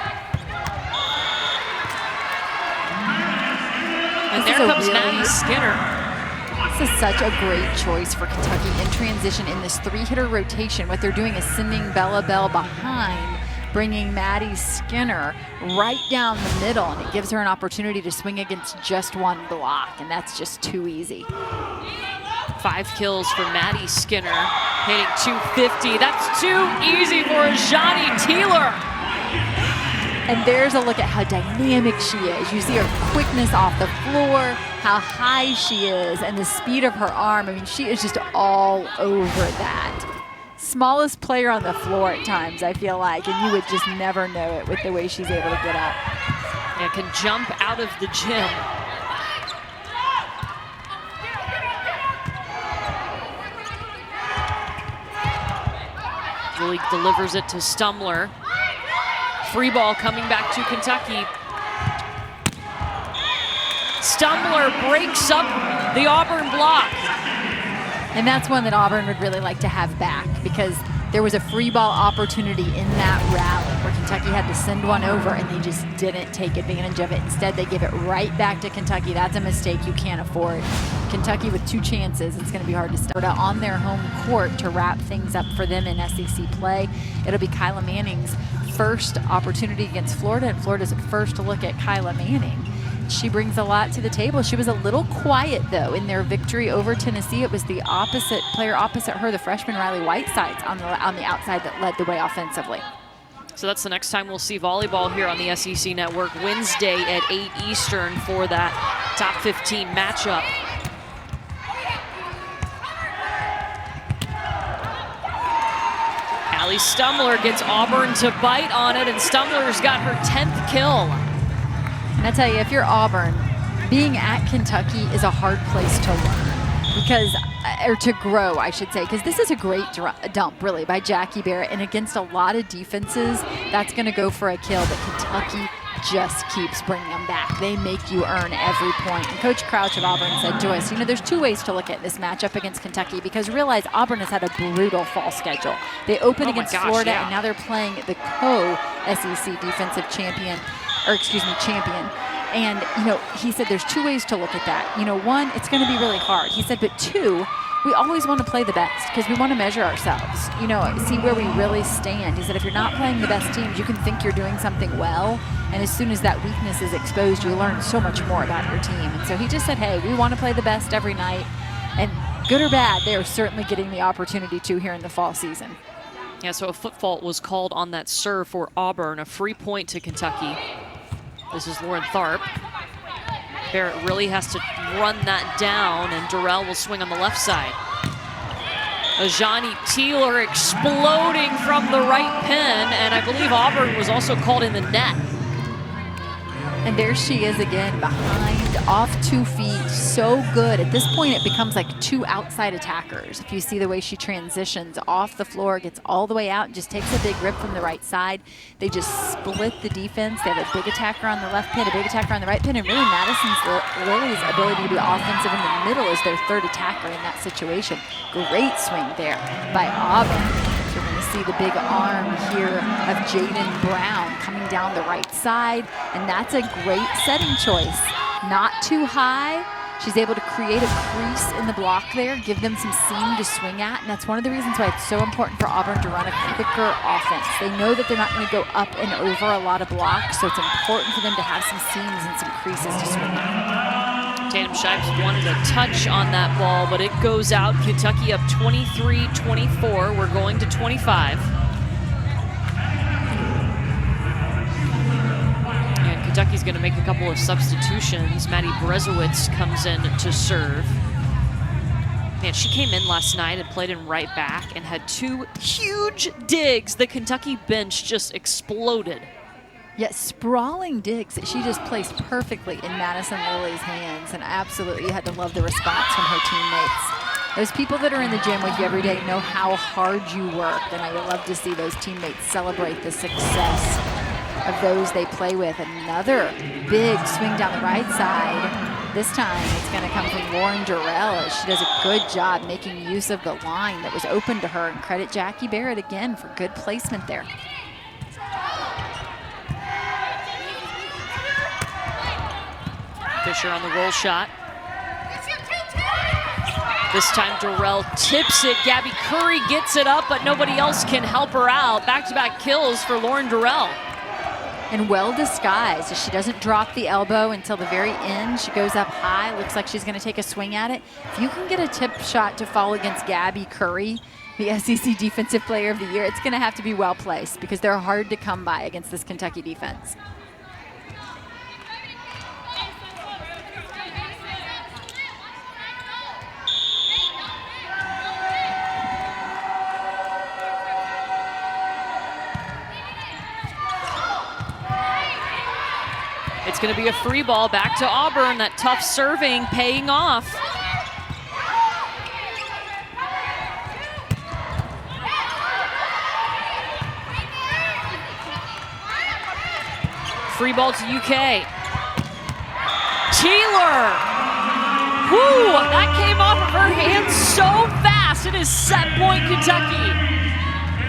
And there comes Maddie Skinner. This is such a great choice for Kentucky in transition in this three-hitter rotation. What they're doing is sending Bella Bell behind, bringing Maddie Skinner right down the middle, and it gives her an opportunity to swing against just one block, and that's just too easy. 5 kills for Maddie Skinner, hitting 250. That's too easy for Johnny Teeler. And there's a look at how dynamic she is. You see her quickness off the floor, how high she is, and the speed of her arm. I mean, she is just all over that. Smallest player on the floor at times, I feel like, and you would just never know it with the way she's able to get up. Yeah, can jump out of the gym. Lilly delivers it to Stumler. Free ball coming back to Kentucky. Stumler breaks up the Auburn block. And that's one that Auburn would really like to have back, because There was a free ball opportunity in that rally where Kentucky had to send one over, and they just didn't take advantage of it. Instead, they give it right back to Kentucky. That's a mistake you can't afford. Kentucky with 2 chances, it's going to be hard to start on their home court to wrap things up for them in SEC play. It'll be Kyla Manning's first opportunity against Florida, and Florida's first to look at Kyla Manning. She brings a lot to the table. She was a little quiet, though, in their victory over Tennessee. It was the player opposite her, the freshman Riley Whitesides, on the outside that led the way offensively. So that's the next time we'll see volleyball here on the SEC Network, Wednesday at 8 Eastern for that top 15 matchup. Allie Stumler gets Auburn to bite on it, and Stumler's got her 10th kill. And I tell you, if you're Auburn, being at Kentucky is a hard place to learn, or to grow, I should say, because this is a great dump, really, by Jackie Barrett. And against a lot of defenses, that's going to go for a kill, but Kentucky just keeps bringing them back. They make you earn every point. And Coach Crouch of Auburn said to us, there's 2 ways to look at this matchup against Kentucky, because realize Auburn has had a brutal fall schedule. They opened against Florida, and now they're playing the co-SEC defensive champion. And, he said there's 2 ways to look at that. 1, it's going to be really hard. He said, but 2, we always want to play the best because we want to measure ourselves, see where we really stand. He said, if you're not playing the best teams, you can think you're doing something well. And as soon as that weakness is exposed, you learn so much more about your team. And so he just said, hey, we want to play the best every night. And good or bad, they are certainly getting the opportunity to here in the fall season. Yeah, so a foot fault was called on that serve for Auburn, a free point to Kentucky. This is Lauren Tharp. Barrett really has to run that down, and Durrell will swing on the left side. Ajani Teeler exploding from the right pin, and I believe Auburn was also called in the net. And there she is again, behind, off 2 feet, so good. At this point, it becomes like 2 outside attackers. If you see the way she transitions off the floor, gets all the way out, and just takes a big rip from the right side. They just split the defense. They have a big attacker on the left pin, a big attacker on the right pin, and really Lily's ability to be offensive in the middle is their 3rd attacker in that situation. Great swing there by Auburn. So we're going to see the big arm here of Jaden Brown coming down the right side, and that's a great setting choice. Not too high. She's able to create a crease in the block there, give them some seam to swing at, and that's one of the reasons why it's so important for Auburn to run a quicker offense. They know that they're not going to go up and over a lot of blocks, so it's important for them to have some seams and some creases to swing at. Tatum Shipes wanted a touch on that ball, but it goes out. Kentucky up 23-24. We're going to 25. And Kentucky's going to make a couple of substitutions. Maddie Brezowitz comes in to serve. Man, she came in last night and played in right back and had 2 huge digs. The Kentucky bench just exploded. Yes, sprawling digs that she just placed perfectly in Madison Lily's hands, and absolutely you had to love the response from her teammates. Those people that are in the gym with you every day know how hard you work, and I love to see those teammates celebrate the success of those they play with. Another big swing down the right side. This time it's going to come from Lauren Durrell as she does a good job making use of the line that was open to her, and credit Jackie Barrett again for good placement there. Fisher on the roll shot. This time Durrell tips it. Gabby Curry gets it up, but nobody else can help her out. Back-to-back kills for Lauren Durrell. And well disguised as she doesn't drop the elbow until the very end. She goes up high, looks like she's going to take a swing at it. If you can get a tip shot to fall against Gabby Curry, the SEC Defensive Player of the Year, it's going to have to be well placed because they're hard to come by against this Kentucky defense. It's going to be a free ball back to Auburn. That tough serving paying off. Free ball to UK. Teeler. Whoo, that came off of her hands so fast. It is set point Kentucky.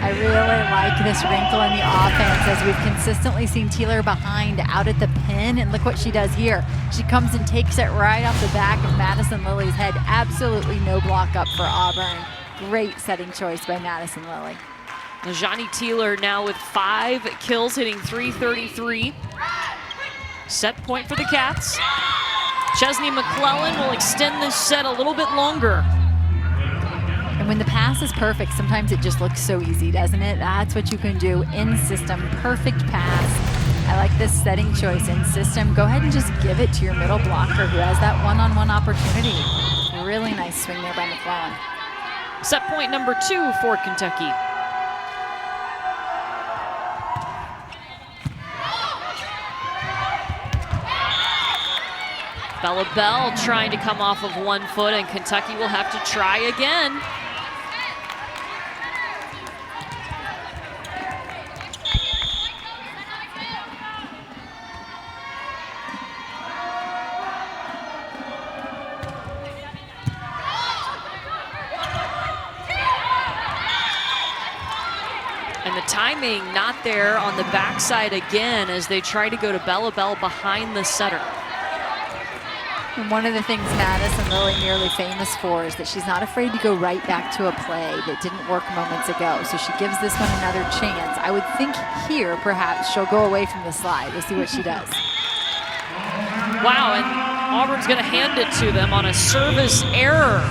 I really like this wrinkle in the offense as we've consistently seen Teeler behind out at the pin, and look what she does here. She comes and takes it right off the back of Madison Lilly's head. Absolutely no block up for Auburn. Great setting choice by Madison Lilly. Johnny Teeler now with 5 kills, hitting .333. Set point for the Cats. Chesney McClellan will extend this set a little bit longer. And when the pass is perfect, sometimes it just looks so easy, doesn't it? That's what you can do in system. Perfect pass. I like this setting choice in system. Go ahead and just give it to your middle blocker who has that one-on-one opportunity. Really nice swing there by McClellan. Set point number 2 for Kentucky. Bella Bell trying to come off of 1 foot, and Kentucky will have to try again. And the timing not there on the backside again as they try to go to Bella Bell behind the setter. And one of the things Madison Lilly nearly famous for is that she's not afraid to go right back to a play that didn't work moments ago. So she gives this one another chance. I would think here, perhaps, she'll go away from the slide. We'll see what she does. Wow, and Auburn's going to hand it to them on a service error.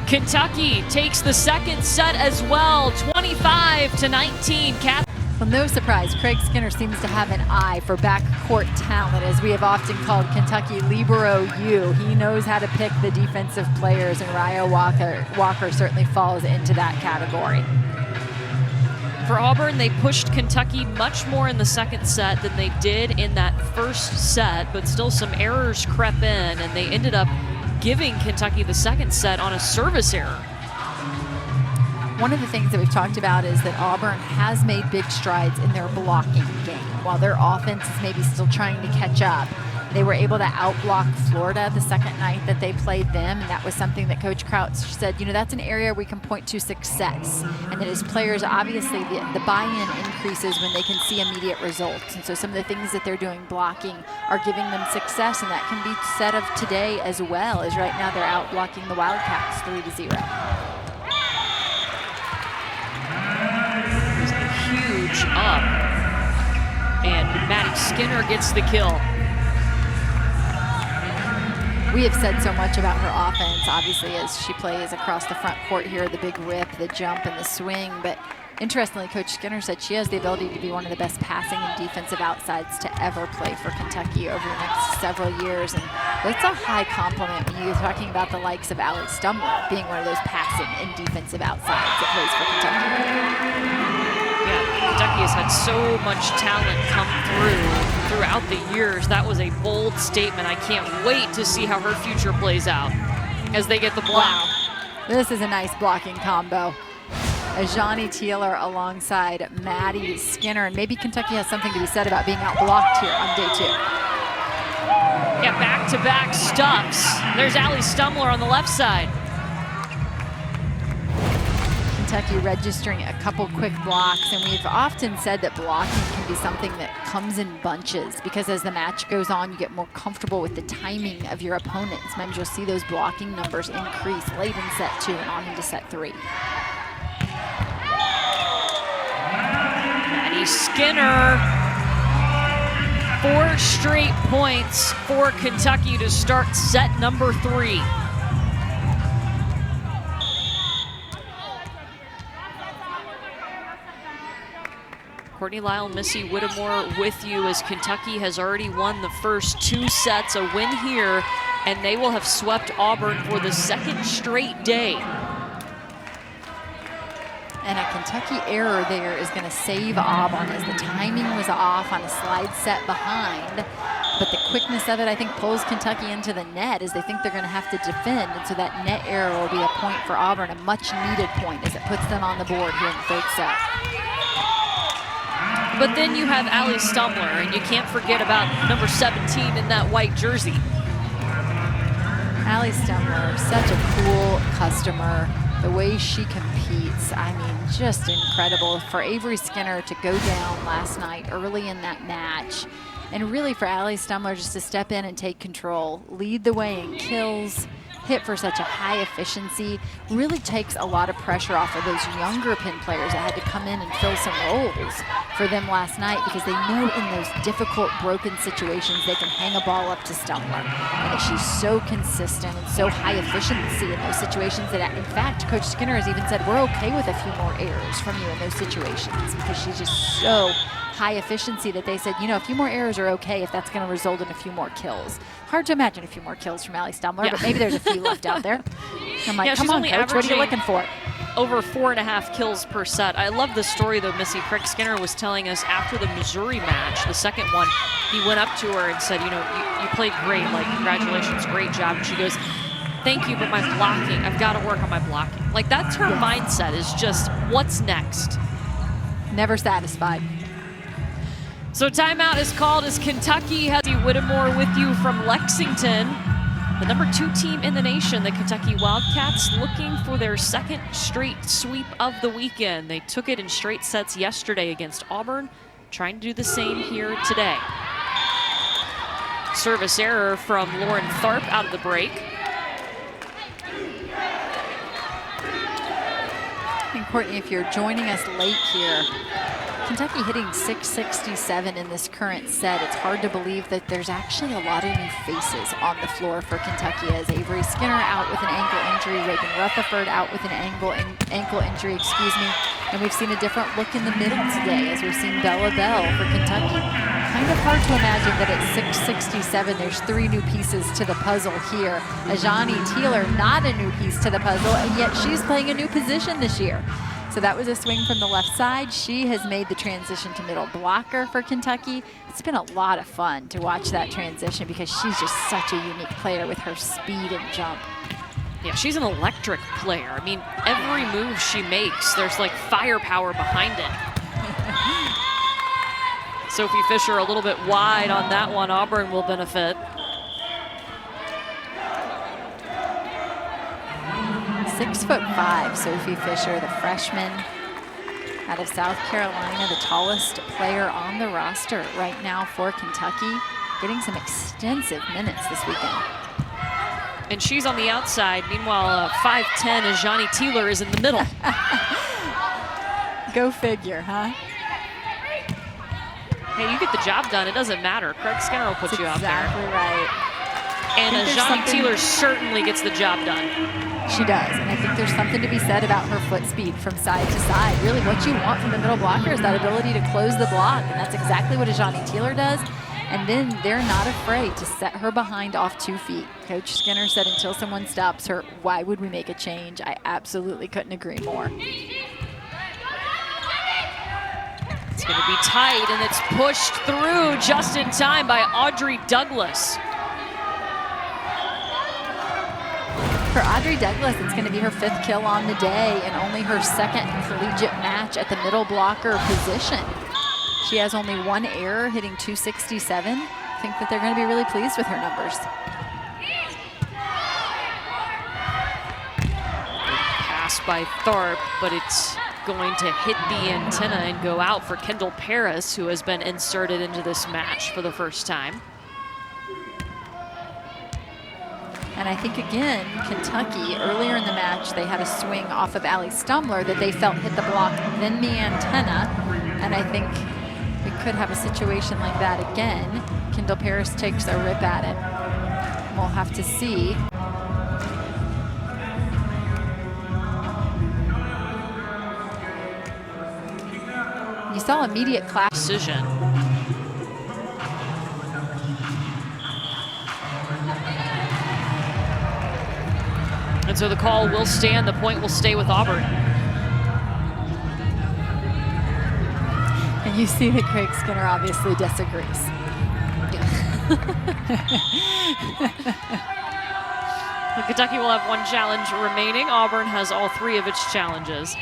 Kentucky takes the second set as well, 25-19. Well, no surprise, Craig Skinner seems to have an eye for backcourt talent, as we have often called Kentucky Libero U. He knows how to pick the defensive players, and Raya Walker certainly falls into that category. For Auburn, they pushed Kentucky much more in the second set than they did in that first set, but still some errors crept in, and they ended up giving Kentucky the second set on a service error. One of the things that we've talked about is that Auburn has made big strides in their blocking game. While their offense is maybe still trying to catch up, they were able to outblock Florida the second night that they played them, and that was something that Coach Crouch said, you know, that's an area we can point to success. And that as players, obviously, the buy-in increases when they can see immediate results. And so some of the things that they're doing blocking are giving them success, and that can be said of today as well, as right now they're outblocking the Wildcats 3-0. Huge up, and Maddie Skinner gets the kill. We have said so much about her offense, obviously, as she plays across the front court here, the big rip, the jump, and the swing. But interestingly, Coach Skinner said she has the ability to be one of the best passing and defensive outsides to ever play for Kentucky over the next several years. And that's a high compliment when you're talking about the likes of Allie Stumler being one of those passing and defensive outsides that plays for Kentucky. Yeah, Kentucky has had so much talent come throughout the years. That was a bold statement. I can't wait to see how her future plays out as they get the block. Wow. This is a nice blocking combo. As Johnny Teeler alongside Maddie Skinner, and maybe Kentucky has something to be said about being outblocked here on day 2. Yeah, back-to-back stuffs. There's Allie Stumler on the left side. Kentucky registering a couple quick blocks, and we've often said that blocking can be something that comes in bunches, because as the match goes on, you get more comfortable with the timing of your opponent. Sometimes you'll see those blocking numbers increase late in set 2 and on into set 3. Maddie Skinner, 4 straight points for Kentucky to start set number 3. Courtney Lyle, Missy Whittemore with you as Kentucky has already won the first 2 sets, a win here, and they will have swept Auburn for the second straight day. And a Kentucky error there is going to save Auburn, as the timing was off on a slide set behind. But the quickness of it, I think, pulls Kentucky into the net as they think they're going to have to defend. And so that net error will be a point for Auburn, a much-needed point, as it puts them on the board here in the 3rd set. But then you have Allie Stumler, and you can't forget about number 17 in that white jersey. Allie Stumler, such a cool customer. The way she competes, I mean, just incredible. For Avery Skinner to go down last night early in that match, and really for Allie Stumler just to step in and take control, lead the way in kills, hit for such a high efficiency, really takes a lot of pressure off of those younger pin players that had to come in and fill some roles for them last night, because they know in those difficult broken situations they can hang a ball up to Stumler, and that she's so consistent and so high efficiency in those situations that in fact Coach Skinner has even said we're okay with a few more errors from you in those situations, because she's just so high efficiency that they said, you know, a few more errors are okay if that's going to result in a few more kills. Hard to imagine a few more kills from Allie Stumler, but maybe there's a few left out there. I'm like, come on, Coach, what are you looking for? Over 4.5 kills per set. I love the story, though, Missy. Craig Skinner was telling us after the Missouri match, the second one, he went up to her and said, you know, you played great, like, congratulations, great job. And she goes, thank you, but my blocking, I've got to work on my blocking. Like, that's her mindset, is just, what's next? Never satisfied. So timeout is called as Kentucky has Whittemore with you from Lexington. The #2 team in the nation, the Kentucky Wildcats, looking for their second straight sweep of the weekend. They took it in straight sets yesterday against Auburn, trying to do the same here today. Service error from Lauren Tharp out of the break. And Courtney, if you're joining us late here, Kentucky hitting 667 in this current set. It's hard to believe that there's actually a lot of new faces on the floor for Kentucky, as Avery Skinner out with an ankle injury, Reagan Rutherford out with an ankle injury, and we've seen a different look in the middle today as we've seen Bella Bell for Kentucky. Kind of hard to imagine that at 667 there's 3 new pieces to the puzzle here. Ajani Teeler, not a new piece to the puzzle, and yet she's playing a new position this year. So that was a swing from the left side. She has made the transition to middle blocker for Kentucky. It's been a lot of fun to watch that transition, because she's just such a unique player with her speed and jump. Yeah, she's an electric player. I mean, every move she makes, there's like firepower behind it. Sophie Fisher a little bit wide on that one. Auburn will benefit. 6'5", Sophie Fisher, the freshman out of South Carolina, the tallest player on the roster right now for Kentucky, getting some extensive minutes this weekend. And she's on the outside. Meanwhile, 5'10", Ajani Teeler is in the middle. Go figure, huh? Hey, you get the job done. It doesn't matter. Craig Skinner will put you out there. Exactly right. And Ajani Teeler certainly gets the job done. She does, and I think there's something to be said about her foot speed from side to side. Really, what you want from the middle blocker is that ability to close the block, and that's exactly what Ajani Teeler does. And then they're not afraid to set her behind off 2 feet. Coach Skinner said until someone stops her, why would we make a change? I absolutely couldn't agree more. It's going to be tight, and it's pushed through just in time by Audrey Douglas. For Audrey Douglas, it's going to be her 5th kill on the day and only her 2nd collegiate match at the middle blocker position. She has only 1 error, hitting 267. I think that they're going to be really pleased with her numbers. Pass by Tharp, but it's going to hit the antenna and go out for Kendall Paris, who has been inserted into this match for the first time. And I think, again, Kentucky, earlier in the match, they had a swing off of Allie Stumler that they felt hit the block, then the antenna. And I think we could have a situation like that again. Kendall Paris takes a rip at it. We'll have to see. You saw immediate clash. Decision. And so the call will stand. The point will stay with Auburn. And you see that Craig Skinner obviously disagrees. Kentucky will have 1 challenge remaining. Auburn has all 3 of its challenges.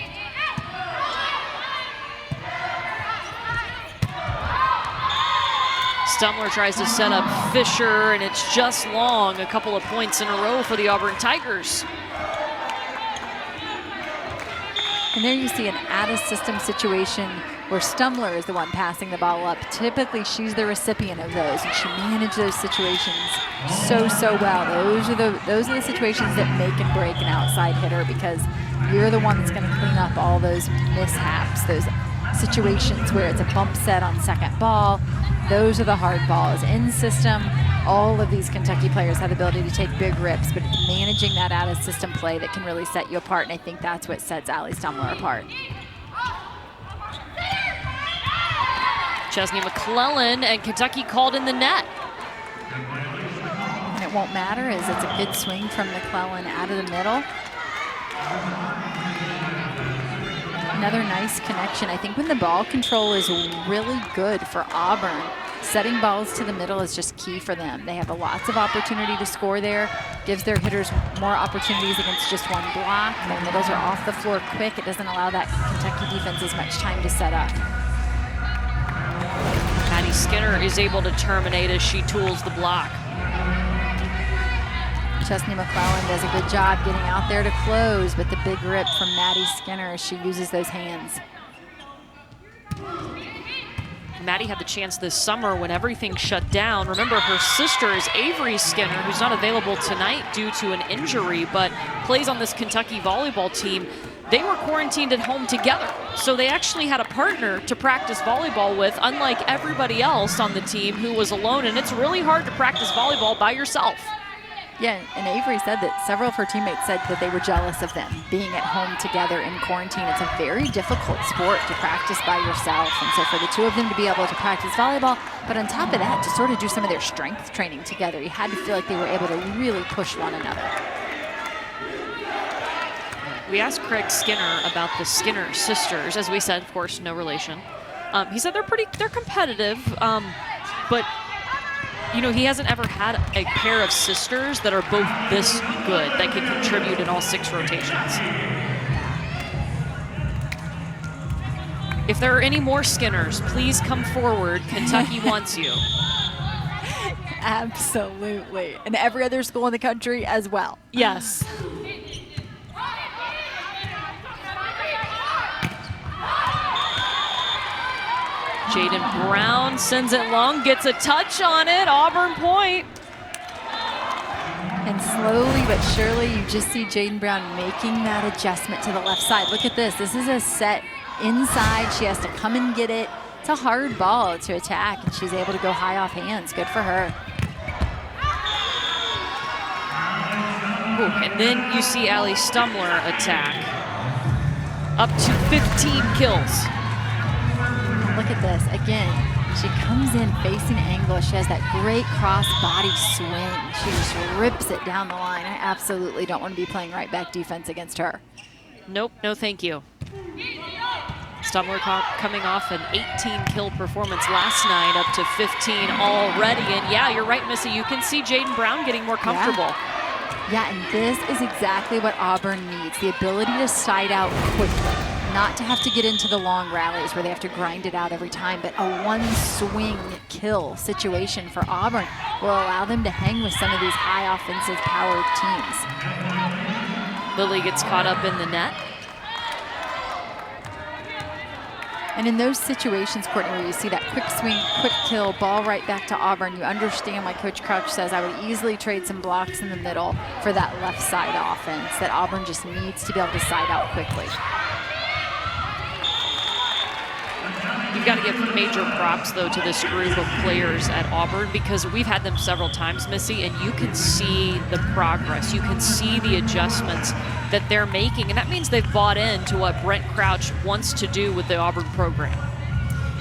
Stumler tries to set up Fisher, and it's just long. A couple of points in a row for the Auburn Tigers. And there you see an out-of-system situation where Stumler is the one passing the ball up. Typically, she's the recipient of those, and she managed those situations so well. Those are the situations that make and break an outside hitter, because you're the one that's going to clean up all those mishaps, those situations where it's a bump set on second ball. Those are the hard balls. In system, all of these Kentucky players have the ability to take big rips, but it's managing that out-of-system play that can really set you apart, and I think that's what sets Allie Stumler apart. Chesney McClellan, and Kentucky called in the net. And it won't matter, as it's a good swing from McClellan out of the middle. Another nice connection. I think when the ball control is really good for Auburn, setting balls to the middle is just key for them. They have lots of opportunity to score there, gives their hitters more opportunities against just one block. Their middles are off the floor quick. It doesn't allow that Kentucky defense as much time to set up. Maddie Skinner is able to terminate as she tools the block. Chesney McClellan does a good job getting out there to close, but the big rip from Maddie Skinner as she uses those hands. Maddie had the chance this summer when everything shut down. Remember, her sister is Avery Skinner, who's not available tonight due to an injury, but plays on this Kentucky volleyball team. They were quarantined at home together, so they actually had a partner to practice volleyball with, unlike everybody else on the team who was alone, and it's really hard to practice volleyball by yourself. Yeah, and Avery said that several of her teammates said that they were jealous of them being at home together in quarantine. It's a very difficult sport to practice by yourself, and so for the two of them to be able to practice volleyball, but on top of that, to sort of do some of their strength training together, you had to feel like they were able to really push one another. We asked Craig Skinner about the Skinner sisters. As we said, of course, no relation. He said they're competitive, but you know, he hasn't ever had a pair of sisters that are both this good, that can contribute in all 6 rotations. If there are any more Skinners, please come forward. Kentucky wants you. Absolutely. And every other school in the country as well. Yes. Jaden Brown sends it long, gets a touch on it. Auburn point. And slowly but surely, you just see Jaden Brown making that adjustment to the left side. Look at this. This is a set inside. She has to come and get it. It's a hard ball to attack, and she's able to go high off hands. Good for her. Ooh, and then you see Allie Stumler attack. Up to 15 kills. Look at this. Again, she comes in facing angle. She has that great cross body swing. She just rips it down the line. I absolutely don't want to be playing right back defense against her. Nope, no thank you. Stumler coming off an 18-kill performance last night, up to 15 already. And yeah, you're right, Missy. You can see Jaden Brown getting more comfortable. Yeah, and this is exactly what Auburn needs, the ability to side out quickly. Not to have to get into the long rallies where they have to grind it out every time, but a one-swing kill situation for Auburn will allow them to hang with some of these high offensive powered teams. Lily gets caught up in the net. And in those situations, Courtney, where you see that quick swing, quick kill, ball right back to Auburn, you understand why Coach Crouch says I would easily trade some blocks in the middle for that left side offense that Auburn just needs to be able to side out quickly. You've got to give major props, though, to this group of players at Auburn, because we've had them several times, Missy, and you can see the progress. You can see the adjustments that they're making, and that means they've bought into what Brent Crouch wants to do with the Auburn program.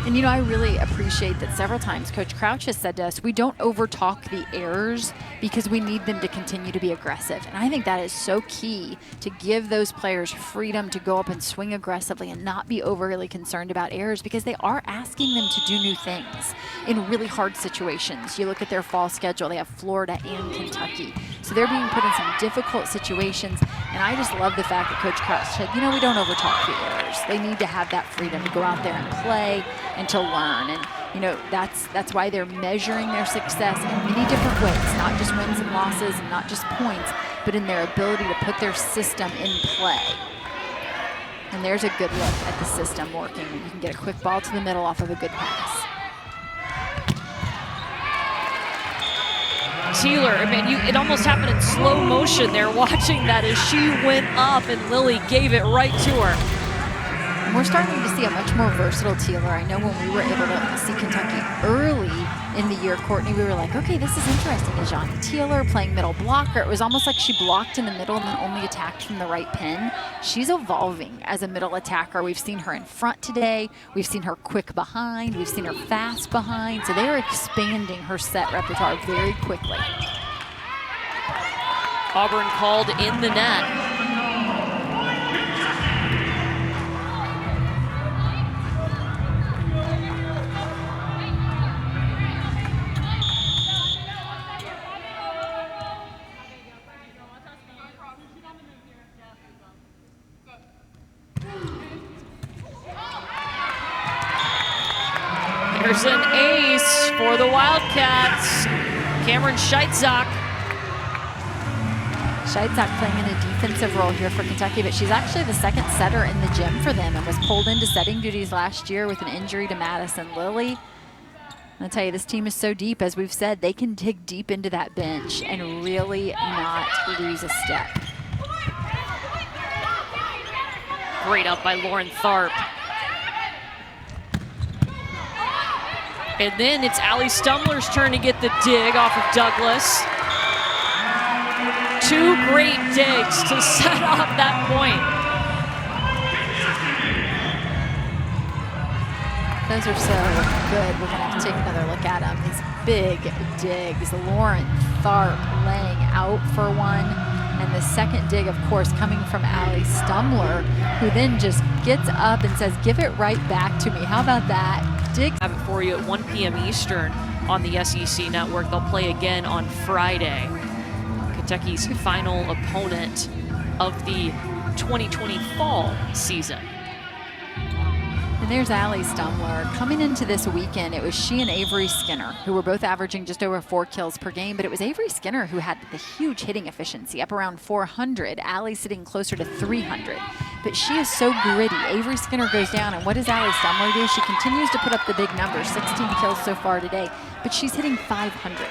And, you know, I really appreciate that several times Coach Crouch has said to us, we don't overtalk the errors because we need them to continue to be aggressive. And I think that is so key, to give those players freedom to go up and swing aggressively and not be overly concerned about errors, because they are asking them to do new things in really hard situations. You look at their fall schedule, they have Florida and Kentucky. So they're being put in some difficult situations. And I just love the fact that Coach Crouch said, you know, we don't overtalk the errors. They need to have that freedom to go out there and play and to learn. And, you know, that's why they're measuring their success in many different ways, not just wins and losses and not just points, but in their ability to put their system in play. And there's a good look at the system working. You can get a quick ball to the middle off of a good pass. Teeler, I mean, it almost happened in slow motion there, watching that as she went up and Lily gave it right to her. And we're starting to see a much more versatile Teeler. I know when we were able to see Kentucky early in the year, Courtney, we were like, okay, this is interesting. Ajani Teeler playing middle blocker. It was almost like she blocked in the middle and then only attacked from the right pin. She's evolving as a middle attacker. We've seen her in front today. We've seen her quick behind. We've seen her fast behind. So they are expanding her set repertoire very quickly. Auburn called in the net. There's an ace for the Wildcats. Cameron Scheitzak. Scheitzak playing in a defensive role here for Kentucky, but she's actually the second setter in the gym for them and was pulled into setting duties last year with an injury to Madison Lilly. I'll tell you, this team is so deep, as we've said, they can dig deep into that bench and really not lose a step. Great up by Lauren Tharp. And then it's Allie Stumler's turn to get the dig off of Douglas. Two great digs to set up that point. Those are so good. We're going to have to take another look at them. These big digs. Lauren Tharp laying out for one. And the second dig, of course, coming from Allie Stumler, who then just gets up and says, give it right back to me. How about that? Dig. I have it for you at 1 p.m. Eastern on the SEC Network. They'll play again on Friday. Kentucky's final opponent of the 2020 fall season. And there's Allie Stumler. Coming into this weekend, it was she and Avery Skinner, who were both averaging just over 4 kills per game, but it was Avery Skinner who had the huge hitting efficiency, up around 400. Allie sitting closer to 300. But she is so gritty. Avery Skinner goes down, and what does Allie Stumler do? She continues to put up the big numbers, 16 kills so far today, but she's hitting 500.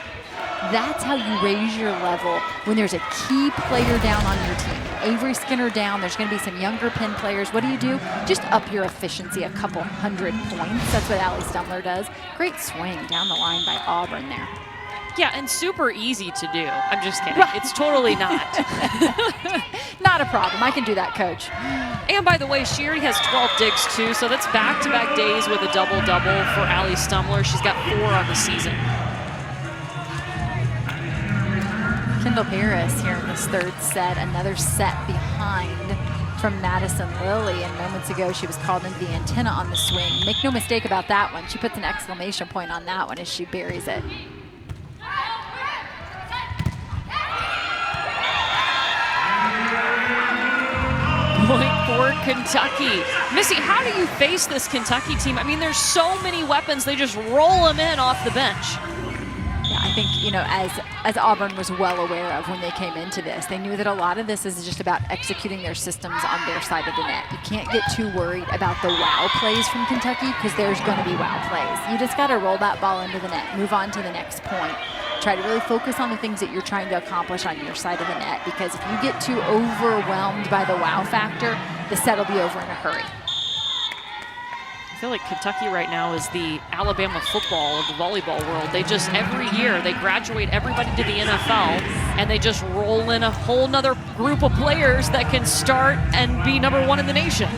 That's how you raise your level when there's a key player down on your team. Avery Skinner down, there's going to be some younger pin players. What do? Just up your efficiency a couple hundred points. That's what Allie Stumler does. Great swing down the line by Auburn there. Yeah, and super easy to do. I'm just kidding. It's totally not. Not a problem. I can do that, Coach. And by the way, she already has 12 digs too, so that's back-to-back days with a double-double for Allie Stumler. She's got 4 on the season. Kendall Paris here in this third set, another set behind from Madison Lilly, and moments ago she was called into the antenna on the swing. Make no mistake about that one. She puts an exclamation point on that one as she buries it. Point for Kentucky. Missy, how do you face this Kentucky team? I mean, there's so many weapons. They just roll them in off the bench. Yeah, I think, you know, as Auburn was well aware of when they came into this, they knew that a lot of this is just about executing their systems on their side of the net. You can't get too worried about the wow plays from Kentucky because there's going to be wow plays. You just got to roll that ball into the net, move on to the next point. Try to really focus on the things that you're trying to accomplish on your side of the net, because if you get too overwhelmed by the wow factor, the set will be over in a hurry. I feel like Kentucky right now is the Alabama football of the volleyball world. They just, every year, they graduate everybody to the NFL, and they just roll in a whole nother group of players that can start and be #1 in the nation.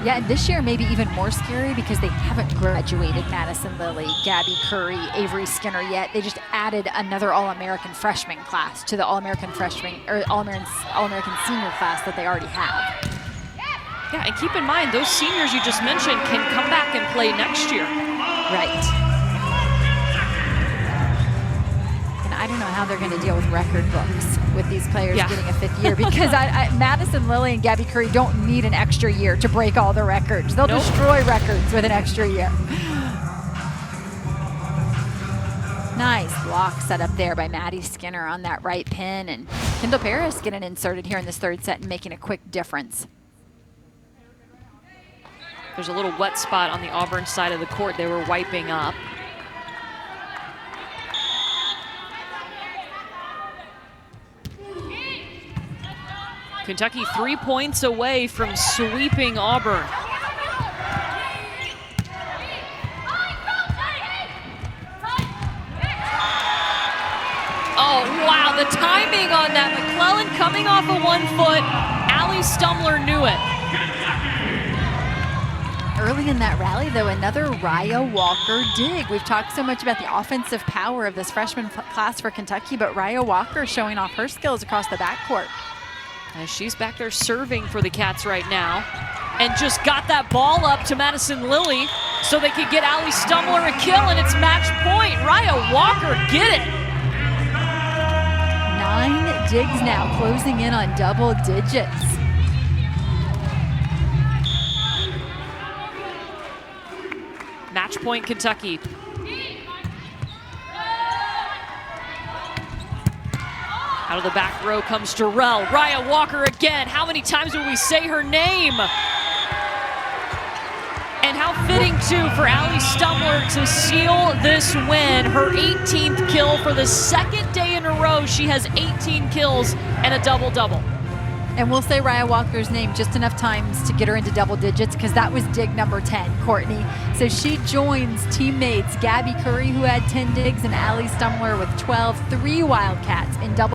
Yeah, and this year maybe even more scary because they haven't graduated Madison Lilly, Gabby Curry, Avery Skinner yet. They just added another All-American freshman class to the All-American freshman or All-American senior class that they already have. Yeah, and keep in mind, those seniors you just mentioned can come back and play next year. Right. And I don't know how they're going to deal with record books with these players getting a 5th year, because Madison Lilly and Gabby Curry don't need an extra year to break all the records. They'll destroy records with an extra year. Nice block set up there by Maddie Skinner on that right pin, and Kendall Paris getting inserted here in this third set and making a quick difference. There's a little wet spot on the Auburn side of the court. They were wiping up. Kentucky 3 points away from sweeping Auburn. Oh, wow, the timing on that. McClellan coming off of 1 foot. Allie Stumler knew it. Early in that rally, though, another Raya Walker dig. We've talked so much about the offensive power of this freshman class for Kentucky, but Raya Walker showing off her skills across the backcourt. As she's back there serving for the Cats right now. And just got that ball up to Madison Lilly so they could get Allie Stumler a kill, and it's match point. Raya Walker, get it. 9 digs now, closing in on double digits. Match point Kentucky. Out of the back row comes Jarrell. Raya Walker again. How many times will we say her name? And how fitting, too, for Allie Stumler to seal this win. Her 18th kill for the 2nd day in a row. She has 18 kills and a double-double. And we'll say Raya Walker's name just enough times to get her into double digits, because that was dig number 10, Courtney. So she joins teammates Gabby Curry, who had 10 digs, and Allie Stumler with 12, 3 Wildcats in double